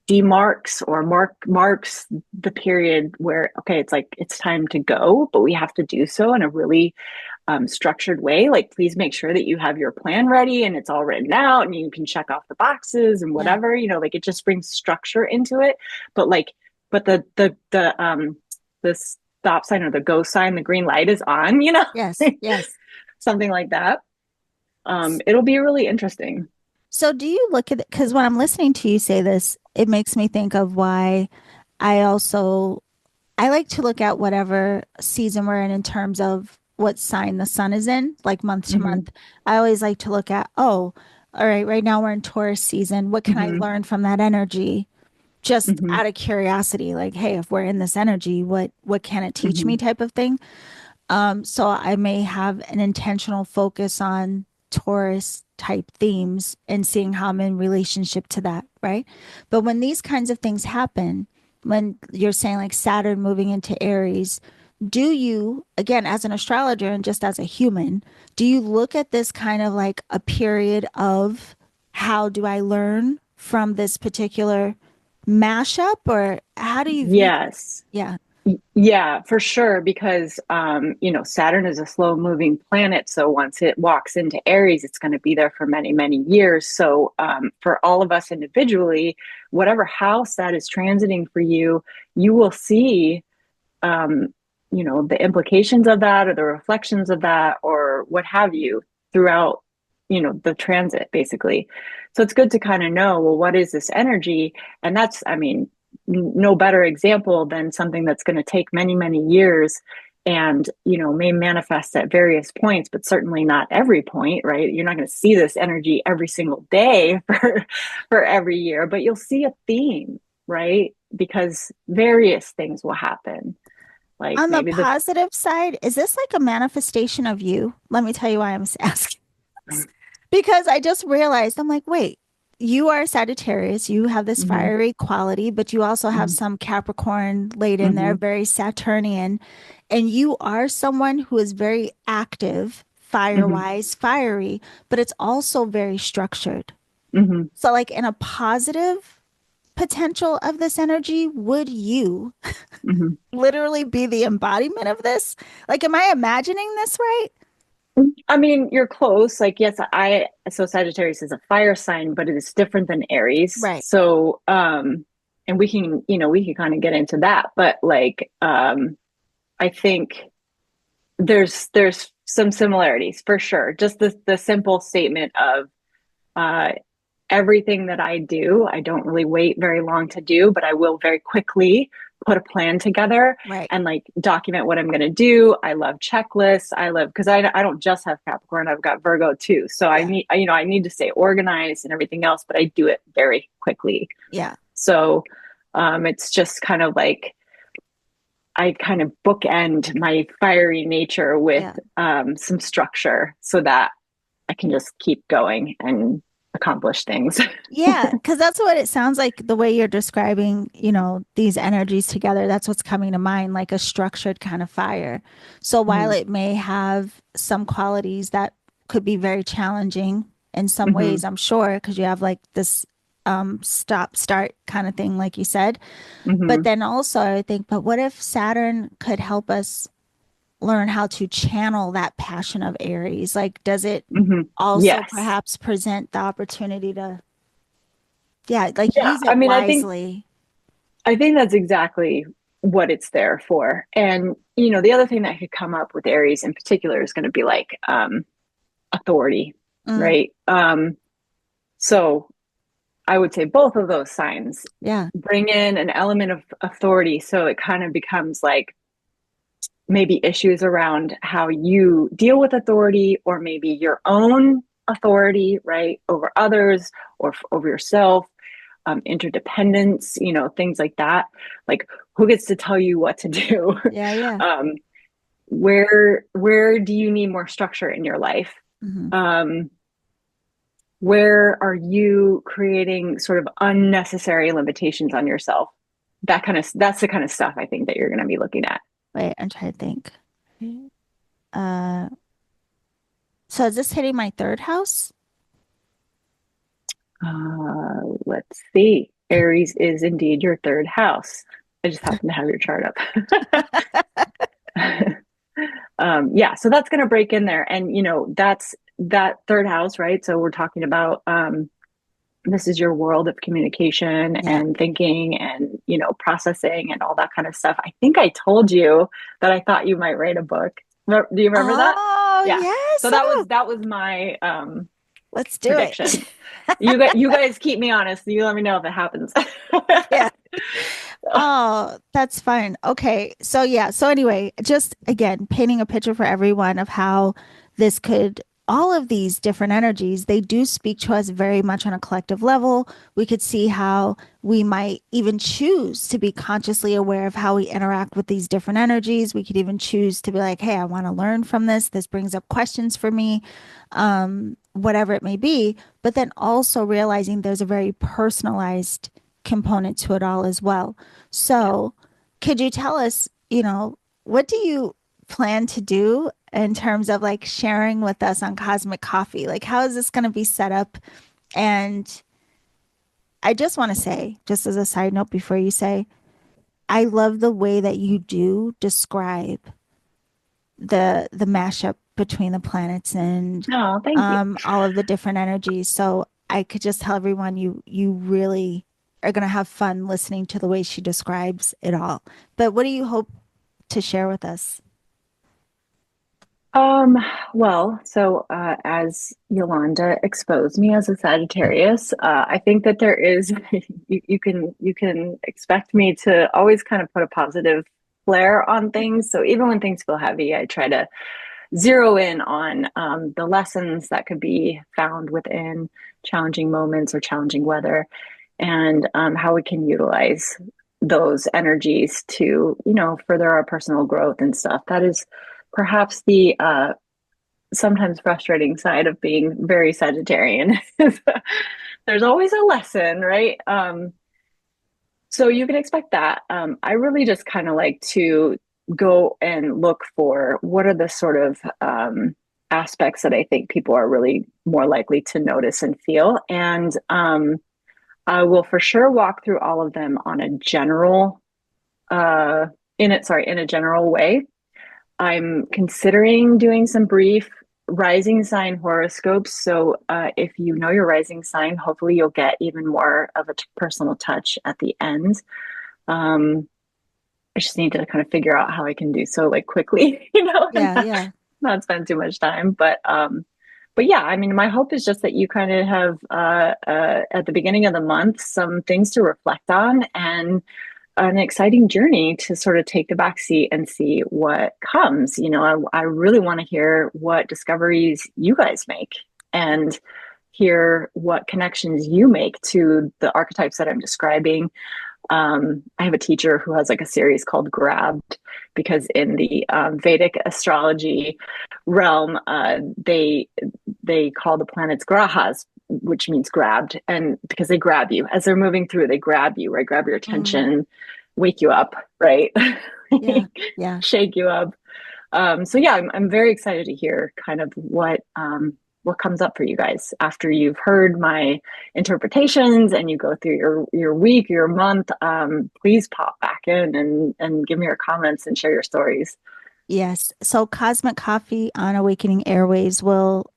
demarks or marks the period where, okay, it's like it's time to go, but we have to do so in a really structured way. Like, please make sure that you have your plan ready and it's all written out and you can check off the boxes and yeah. whatever, like it just brings structure into it. But like, but the stop sign or the go sign, the green light is on, Yes, yes. something like that. It'll be really interesting. So do you look at it? Because when I'm listening to you say this, it makes me think of why I also I like to look at whatever season we're in terms of what sign the sun is in, like month to Mm-hmm. month. I always like to look at, oh, all right now we're in Taurus season. What can I Mm-hmm. learn from that energy? Just Mm-hmm. out of curiosity, like, hey, if we're in this energy, what can it teach Mm-hmm. me type of thing. So I may have an intentional focus on Taurus type themes and seeing how I'm in relationship to that, right? But when these kinds of things happen, when you're saying like Saturn moving into Aries, do you, again, as an astrologer and just as a human, do you look at this kind of like a period of how do I learn from this particular mashup, or how do you view this? Yes. Yeah, Yeah, for sure. Because, Saturn is a slow moving planet. So once it walks into Aries, it's going to be there for many, many years. So for all of us individually, whatever house that is transiting for you, you will see, um, the implications of that or the reflections of that or what have you throughout, the transit, basically. So it's good to kind of know, well, what is this energy? And that's, I mean, no better example than something that's going to take many, many years and, may manifest at various points, but certainly not every point, right? You're not going to see this energy every single day for every year, but you'll see a theme, right? Because various things will happen. Like on the maybe the positive side, is this like a manifestation of you? Let me tell you why I'm asking. Because I just realized I'm like, wait, you are Sagittarius, you have this mm-hmm, fiery quality, but you also have mm-hmm, some Capricorn laid in there, mm-hmm, very Saturnian. And you are someone who is very active, fire mm-hmm, wise, fiery, but it's also very structured. mm-hmm, So, like in a positive potential of this energy, would you mm-hmm. literally be the embodiment of this? Like, am I imagining this right? I mean, you're close. Like, yes, so Sagittarius is a fire sign, but it is different than Aries. Right. So, and we can kind of get into that, but like, I think there's some similarities for sure. Just the simple statement of, uh, everything that I do, I don't really wait very long to do, but I will very quickly put a plan together Right. and like document what I'm going to do. I love checklists. I love, because I don't just have Capricorn, I've got Virgo too. So Yeah. I need to stay organized and everything else, but I do it very quickly. Yeah. So it's just kind of like I kind of bookend my fiery nature with Yeah. some structure so that I can just keep going and accomplish things. Yeah, because that's what it sounds like the way you're describing, these energies together. That's what's coming to mind, like a structured kind of fire. So while Mm-hmm. it may have some qualities that could be very challenging in some Mm-hmm. ways, I'm sure, because you have like this stop start kind of thing, like you said. But Mm-hmm. then also, I think, but what if Saturn could help us learn how to channel that passion of Aries? Like, does it Mm-hmm. also Yes. perhaps present the opportunity to, yeah, like Yeah. use I it mean, wisely? I think that's exactly what it's there for. And, the other thing that could come up with Aries in particular is going to be like authority, Mm, right? So I would say both of those signs yeah. bring in an element of authority. So it kind of becomes like maybe issues around how you deal with authority, or maybe your own authority, right, over others or over yourself, interdependence, things like that. Like, who gets to tell you what to do? Yeah, yeah. um, where do you need more structure in your life? Hmm. Um, where are you creating sort of unnecessary limitations on yourself? That's the kind of stuff I think that you're going to be looking at. Wait, I'm trying to think. Uh, so is this hitting my third house? Let's see. Aries is indeed your third house. I just happen to have your chart up. Yeah, so that's going to break in there. And, that's that third house, right? So we're talking about this is your world of communication Yeah. and thinking and, processing and all that kind of stuff. I think I told you that I thought you might write a book. Do you remember that? Oh, Yeah. So yes. Oh, that was my let's do it. prediction. You guys keep me honest. You let me know if it happens. Yeah. Oh, that's fun. Okay. So, yeah. So, anyway, just again, painting a picture for everyone of how this could, all of these different energies, they do speak to us very much on a collective level. We could see how we might even choose to be consciously aware of how we interact with these different energies. We could even choose to be like, hey, I want to learn from this. This brings up questions for me, whatever it may be. But then also realizing there's a very personalized component to it all as well. Yeah. So, could you tell us, what do you plan to do in terms of like sharing with us on Cosmic Coffee? Like, how is this going to be set up? And I just want to say, just as a side note before you say, I love the way that you do describe the mashup between the planets and No, thank you. all of the different energies. So I could just tell everyone you really are going to have fun listening to the way she describes it all. But what do you hope to share with us? Um, well, so as Yolanda exposed me as a Sagittarius, I think that there is you can expect me to always kind of put a positive flair on things. So even when things feel heavy, I try to zero in on the lessons that could be found within challenging moments or challenging weather, and how we can utilize those energies to, further our personal growth and stuff. That is perhaps the sometimes frustrating side of being very Sagittarian. There's always a lesson, right? So you can expect that. I really just kind of like to go and look for what are the sort of aspects that I think people are really more likely to notice and feel. And I will for sure walk through all of them on a general, uh, in a general way. I'm considering doing some brief rising sign horoscopes. So, if you know your rising sign, hopefully you'll get even more of a personal touch at the end. Um, I just need to kind of figure out how I can do so like quickly, and Yeah, yeah. not spend too much time. But yeah, I mean, my hope is just that you kind of have at the beginning of the month some things to reflect on and an exciting journey to sort of take the back seat and see what comes. I really want to hear what discoveries you guys make and hear what connections you make to the archetypes that I'm describing, I have a teacher who has like a series called Grabbed, because in the Vedic astrology realm, they call the planets grahas, which means grabbed, and because they grab you as they're moving through, they grab you, right? Grab your Mm, attention, wake you up, right? yeah. Yeah. Shake you up. So yeah, I'm very excited to hear kind of what comes up for you guys after you've heard my interpretations and you go through your week, your month. Please pop back in and give me your comments and share your stories. Yes. So Cosmic Coffee on Awakening Airwaves will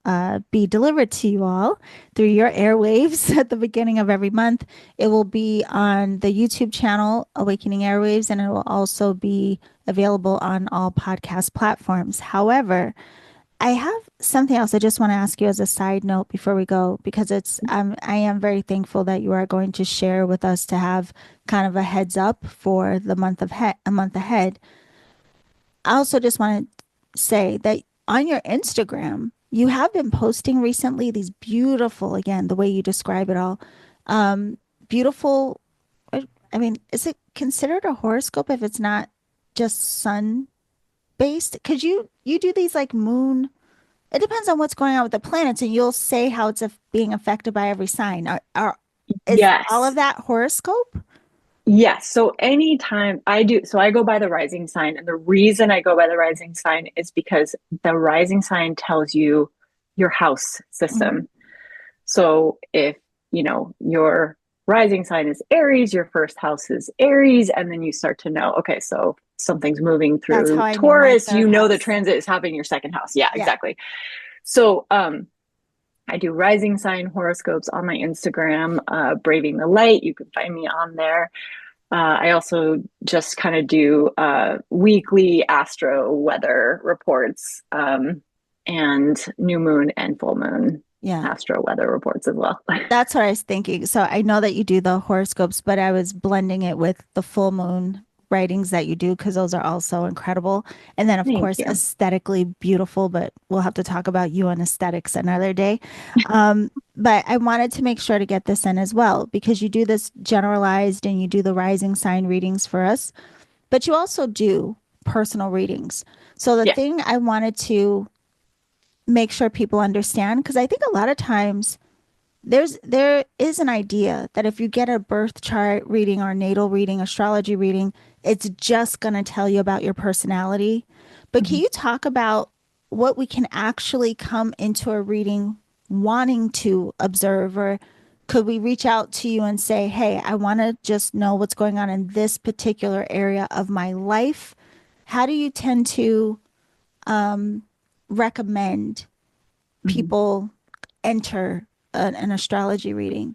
be delivered to you all through your airwaves at the beginning of every month. It will be on the YouTube channel, Awakening Airwaves, and it will also be available on all podcast platforms. However, I have something else I just want to ask you as a side note before we go, because I am very thankful that you are going to share with us to have kind of a heads up for the a month ahead. I also just want to say that on your Instagram, you have been posting recently these beautiful, again, the way you describe it all, um, beautiful. I mean, is it considered a horoscope if it's not just sun based? Because you do these like moon. It depends on what's going on with the planets, and you'll say how it's being affected by every sign. Is all of Yes. that horoscope? Yes. So anytime I do, so I go by the rising sign. And the reason I go by the rising sign is because the rising sign tells you your house Mhm. system. So if, your rising sign is Aries, your first house is Aries, and then you start to know, okay, so something's moving That's how through I knew my Taurus, third the house. transit is happening in your second house. Yeah, Yeah. exactly. So, I do rising sign horoscopes on my Instagram, Braving the Light. You can find me on there. I also just kind of do weekly astro weather reports, and new moon and full moon Yeah. astro weather reports as well. That's what I was thinking. So I know that you do the horoscopes, but I was blending it with the full moon writings that you do because those are also incredible. And then, of Thank course, you. aesthetically beautiful, but we'll have to talk about you and aesthetics another day. But I wanted to make sure to get this in as well because you do this generalized and you do the rising sign readings for us, but you also do personal readings. So the Yeah. thing I wanted to make sure people understand, because I think a lot of times there is an idea that if you get a birth chart reading or natal reading, astrology reading, it's just going to tell you about your personality. But can Mhm. you talk about what we can actually come into a reading wanting to observe, or could we reach out to you and say, "Hey, I want to just know what's going on in this particular area of my life." How do you tend to recommend Mhm. people enter an astrology reading?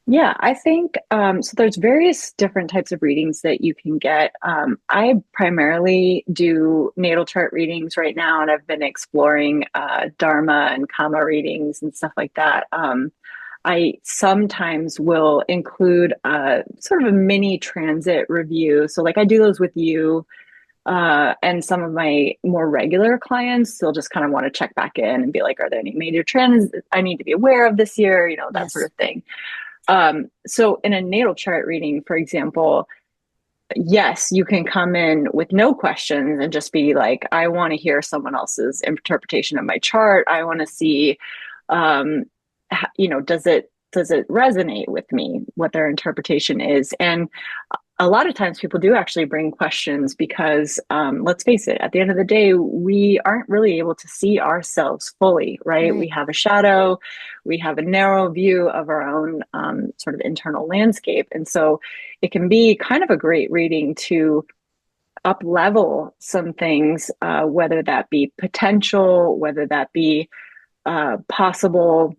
Yeah, I think so. There's various different types of readings that you can get. I primarily do natal chart readings right now, and I've been exploring Dharma and Kama readings and stuff like that. I sometimes will include sort of a mini transit review. So, like, I do those with you. And some of my more regular clients, they'll just kind of want to check back in and be like, are there any major trends I need to be aware of this year? That sort Yes. of thing. So in a natal chart reading, for example, yes, you can come in with no questions and just be like, I want to hear someone else's interpretation of my chart. I want to see, um, does it resonate with me, what their interpretation is? And a lot of times people do actually bring questions because, let's face it, at the end of the day, we aren't really able to see ourselves fully, right? We Right. have a shadow, we have a narrow view of our own sort of internal landscape. And so it can be kind of a great reading to up level some things, whether that be potential, whether that be possible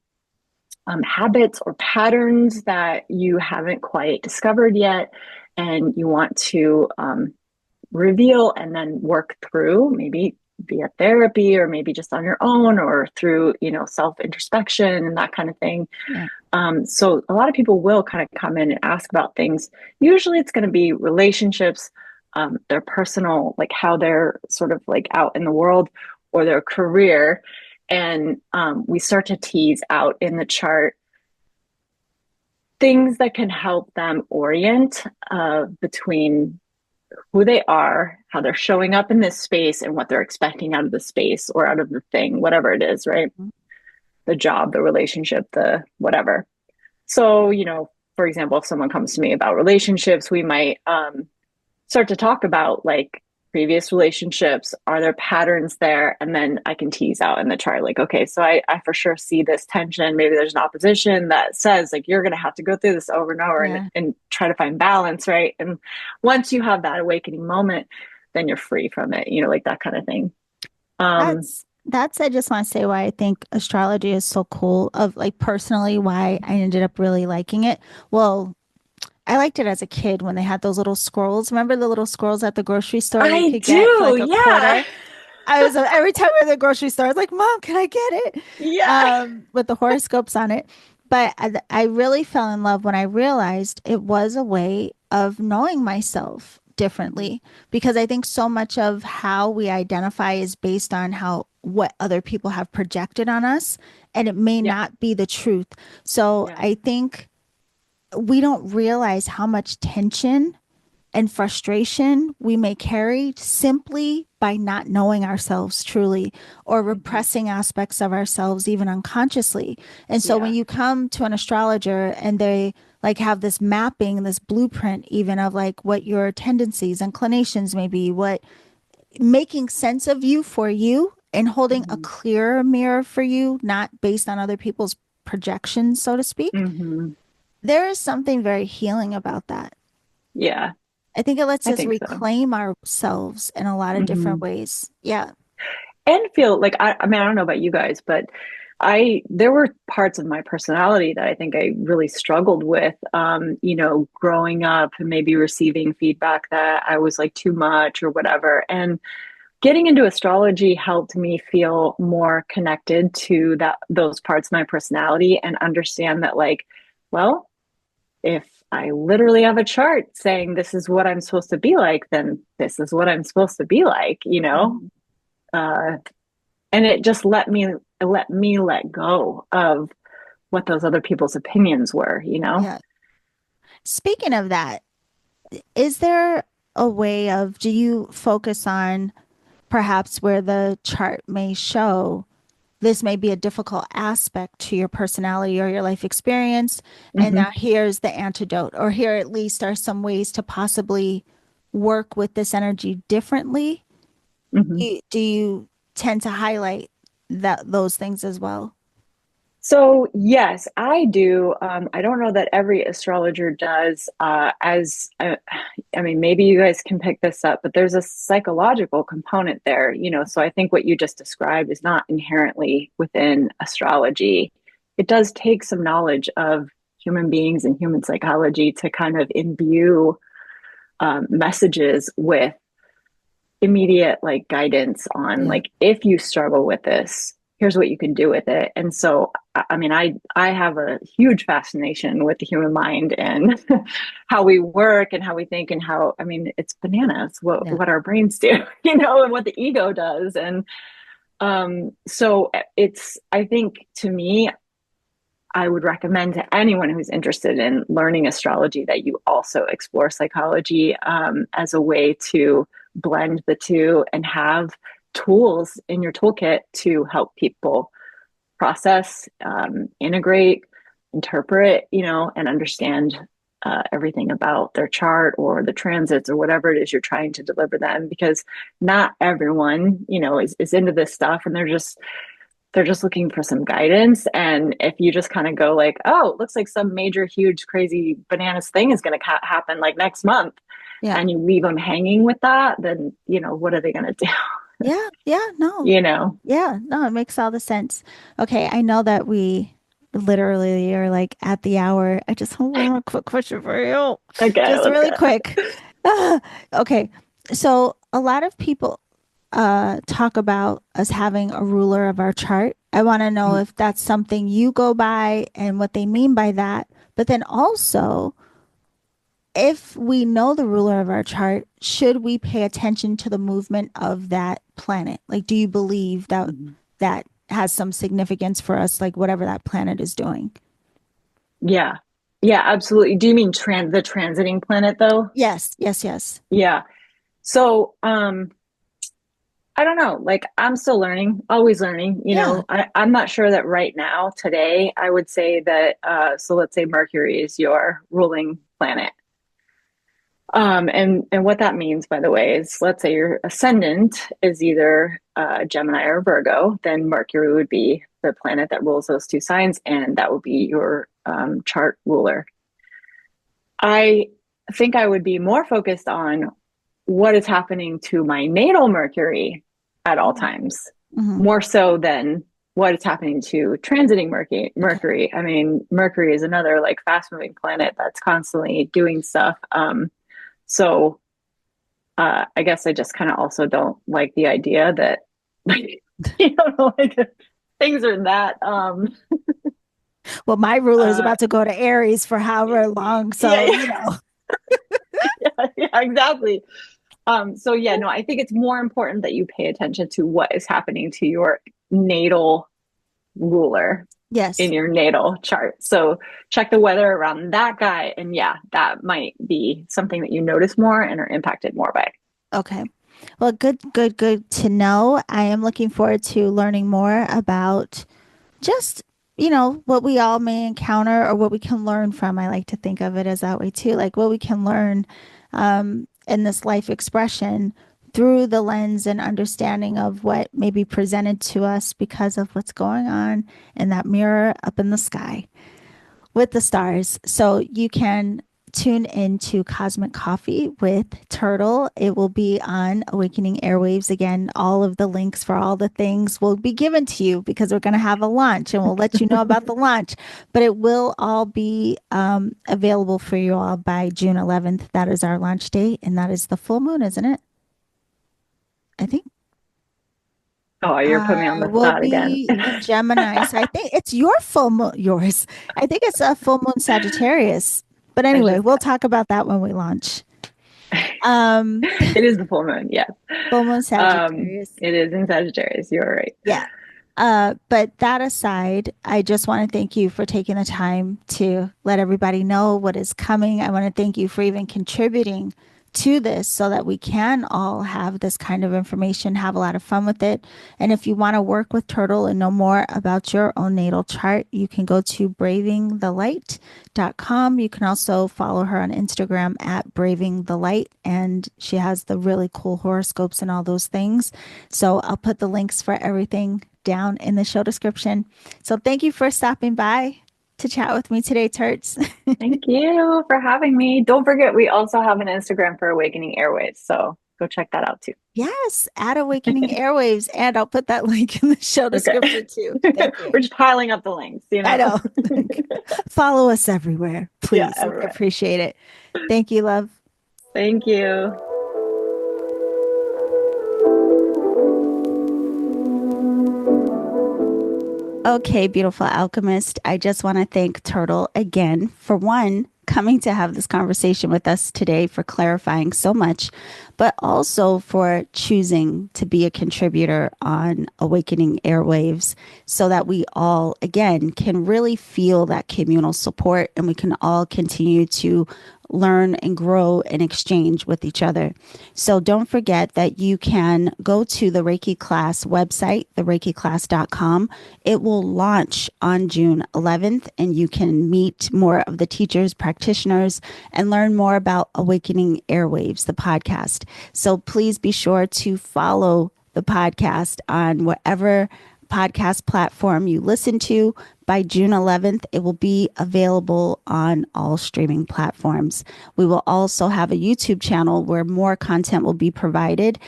habits or patterns that you haven't quite discovered yet, and you want to reveal and then work through, maybe via therapy or maybe just on your own or through, self introspection and that kind of thing. Yeah. So a lot of people will kind of come in and ask about things. Usually it's going to be relationships, their personal, like how they're sort of like out in the world, or their career. And we start to tease out in the chart, things that can help them orient between who they are, how they're showing up in this space, and what they're expecting out of the space or out of the thing, whatever it is, right? The job, the relationship, the whatever. So, for example, if someone comes to me about relationships, we might start to talk about like previous relationships. Are there patterns there? And then I can tease out in the chart, like, okay, so I for sure see this tension. Maybe there's an opposition that says like you're going to have to go through this over and over Yeah. and try to find balance, right? And once you have that awakening moment, then you're free from it, like that kind of thing. Um, That's I just want to say why I think astrology is so cool of like personally why I ended up really liking it. Well, I liked it as a kid when they had those little scrolls. Remember the little scrolls at the grocery store that you I could get for do, like a yeah. quarter? I was every time we were at the grocery store, I was like, "Mom, can I get it?" Yeah. With the horoscopes on it. But I really fell in love when I realized it was a way of knowing myself Mhm. differently because I think so much of how we identify is based on how what other people have projected on us, and it may Yeah. not be the truth. So Yeah. I think we don't realize how much tension and frustration we may carry simply by not knowing ourselves truly or Mhm. repressing aspects of ourselves even unconsciously. And so when Yeah. you come to an astrologer and they like have this mapping, this blueprint even of like what your tendencies, inclinations may be, what making sense of you for you and holding a Mhm. clearer mirror for you, not based on other people's projections, so to speak. Mhm. There is something very healing about that. Yeah, I think it lets I us think so. reclaim ourselves in a lot of different Mhm. ways. Yeah. And feel like I mean, I don't know about you guys, but I there were parts of my personality that I think I really struggled with. Growing up and maybe receiving feedback that I was like too much or whatever. And getting into astrology helped me feel more connected to those parts of my personality and understand that like, well, if I literally have a chart saying this is what I'm supposed to be like, then this is what I'm supposed to be like, Mhm. Uh, and it just let me let go of what those other people's opinions were. Yeah. Speaking of that, is there a way of, do you focus on perhaps where the chart may show this may be a difficult aspect to your personality or your life experience? And Hmm. now here's the antidote, or here at least are some ways to possibly work with this energy differently. Hmm. Do you tend to highlight those things as well? So yes, I do. I don't know that every astrologer does. I mean, maybe you guys can pick this up, but there's a psychological component there. So I think what you just described is not inherently within astrology. It does take some knowledge of human beings and human psychology to kind of imbue messages with immediate like guidance on Yeah. like if you struggle with this, here's what you can do with it. And so I mean I have a huge fascination with the human mind and how we work and how we think and how, I mean, it's bananas Yeah. what our brains do, and what the ego does. And so it's, I think, to me, I would recommend to anyone who's interested in learning astrology that you also explore psychology as a way to blend the two and have tools in your toolkit to help people process, integrate, interpret, and understand everything about their chart or the transits or whatever it is you're trying to deliver them. Because not everyone, is into this stuff, and they're just looking for some guidance. And if you just kind of go like, oh, it looks like some major, huge, crazy bananas thing is going to happen like next month, Yeah. and you leave them hanging with that, then, what are they going to do? Yeah. Yeah. No. you know? Yeah. No, it makes all the sense. Okay. I know that we literally are like at the hour. I just have one more quick question for you. Okay, Just let's really go. quick. Okay. So a lot of people talk about us having a ruler of our chart. I want to know if that's something you go by and what they mean by that. But then also, if we know the ruler of our chart, should we pay attention to the movement of that planet? Like, do you believe that Mhm. that has some significance for us, like whatever that planet is doing? Yeah. Yeah, absolutely. Do you mean the transiting planet though? Yes, yes, yes. Yeah. So, I don't know. Like I'm still learning, always learning. Yeah. I'm not sure that right now, today, I would say that so let's say Mercury is your ruling planet. And what that means, by the way, is let's say your ascendant is either Gemini or Virgo, then Mercury would be the planet that rules those two signs, and that would be your chart ruler. I think I would be more focused on what is happening to my natal Mercury at all times, Hmm. more so than what is happening to transiting Mercury. Okay. Mercury. I mean, Mercury is another like fast moving planet that's constantly doing stuff. So I guess I just kind of also don't like the idea that like like things are that Well, my ruler is uh about to go to Aries for however long. yeah, So, yeah, yeah, exactly. So yeah, no, I think it's more important that you pay attention to what is happening to your natal ruler in yes. your natal chart. So check the weather around that guy, and yeah, that might be something that you notice more and are impacted more by. Okay. Well, good, good, good to know. I am looking forward to learning more about just, what we all may encounter or what we can learn from. I like to think of it as that way too, like what we can learn in this life expression through the lens and understanding of what may be presented to us because of what's going on in that mirror up in the sky with the stars. So you can tune into Cosmic Coffee with Turtle. It will be on Awakening Airwaves. Again, all of the links for all the things will be given to you because we're going to have a launch and we'll let you know about the launch. But it will all be available for you all by June 11th. That is our launch date. And that is the full moon, isn't it? I think Oh, you're putting me on the will spot again. be in Gemini. So I think it's your full moon, yours. I think it's a full moon Sagittarius. But I anyway, just we'll talk about that when we launch. Um, it is the full moon, yes. full moon Sagittarius. It is in Sagittarius. You're right. Yeah. But that aside, I just want to thank you for taking the time to let everybody know what is coming. I want to thank you for even contributing to this so that we can all have this kind of information, have a lot of fun with it. And if you want to work with Turtle and know more about your own natal chart, you can go to bravingthelight.com. You can also follow her on Instagram at Braving the Light, and she has the really cool horoscopes and all those things. So I'll put the links for everything down in the show description. So thank you for stopping by to chat with me today, Turts. Thank you for having me. Don't forget, we also have an Instagram for Awakening Airwaves, so go check that out too. Yes, at Awakening Airwaves. And I'll put that link in the show Okay. description too. Thank you. We're just piling up the links, I know. Follow us everywhere, Yeah, please. We everywhere. appreciate it. Thank you, love. Thank you. Okay, beautiful alchemist. I just want to thank Turtle again for one, coming to have this conversation with us today, for clarifying so much, but also for choosing to be a contributor on Awakening Airwaves so that we all, again, can really feel that communal support and we can all continue to learn and grow and exchange with each other. So don't forget that you can go to the Reiki class website, thereikiclass.com. It will launch on June 11th, and you can meet more of the teachers, practitioners, and learn more about Awakening Airwaves, the podcast. So please be sure to follow the podcast on whatever podcast platform you listen to. By June 11th, it will be available on all streaming platforms. We will also have a YouTube channel where more content will be provided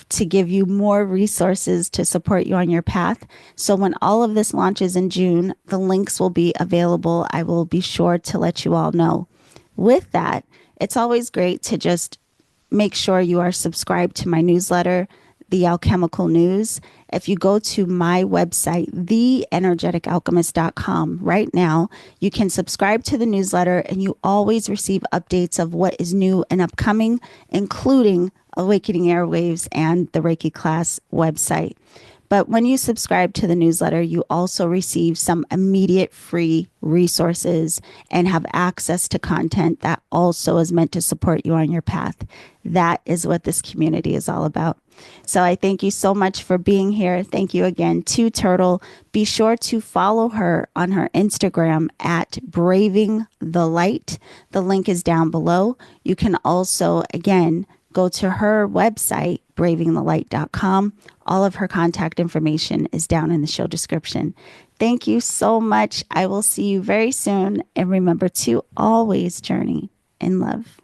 to give you more resources to support you on your path. So when all of this launches in June, the links will be available. I will be sure to let you all know. With that, it's always great to just make sure you are subscribed to my newsletter, The Alchemical News. If you go to my website, theenergeticalchemist.com, right now, you can subscribe to the newsletter and you always receive updates of what is new and upcoming, including Awakening Airwaves and the Reiki class website. But when you subscribe to the newsletter, you also receive some immediate free resources and have access to content that also is meant to support you on your path. That is what this community is all about. So I thank you so much for being here. Thank you again to Turtle. Be sure to follow her on her Instagram at Braving the Light. The link is down below. You can also, again, go to her website, bravingthelight.com. All of her contact information is down in the show description. Thank you so much. I will see you very soon. And remember to always journey in love.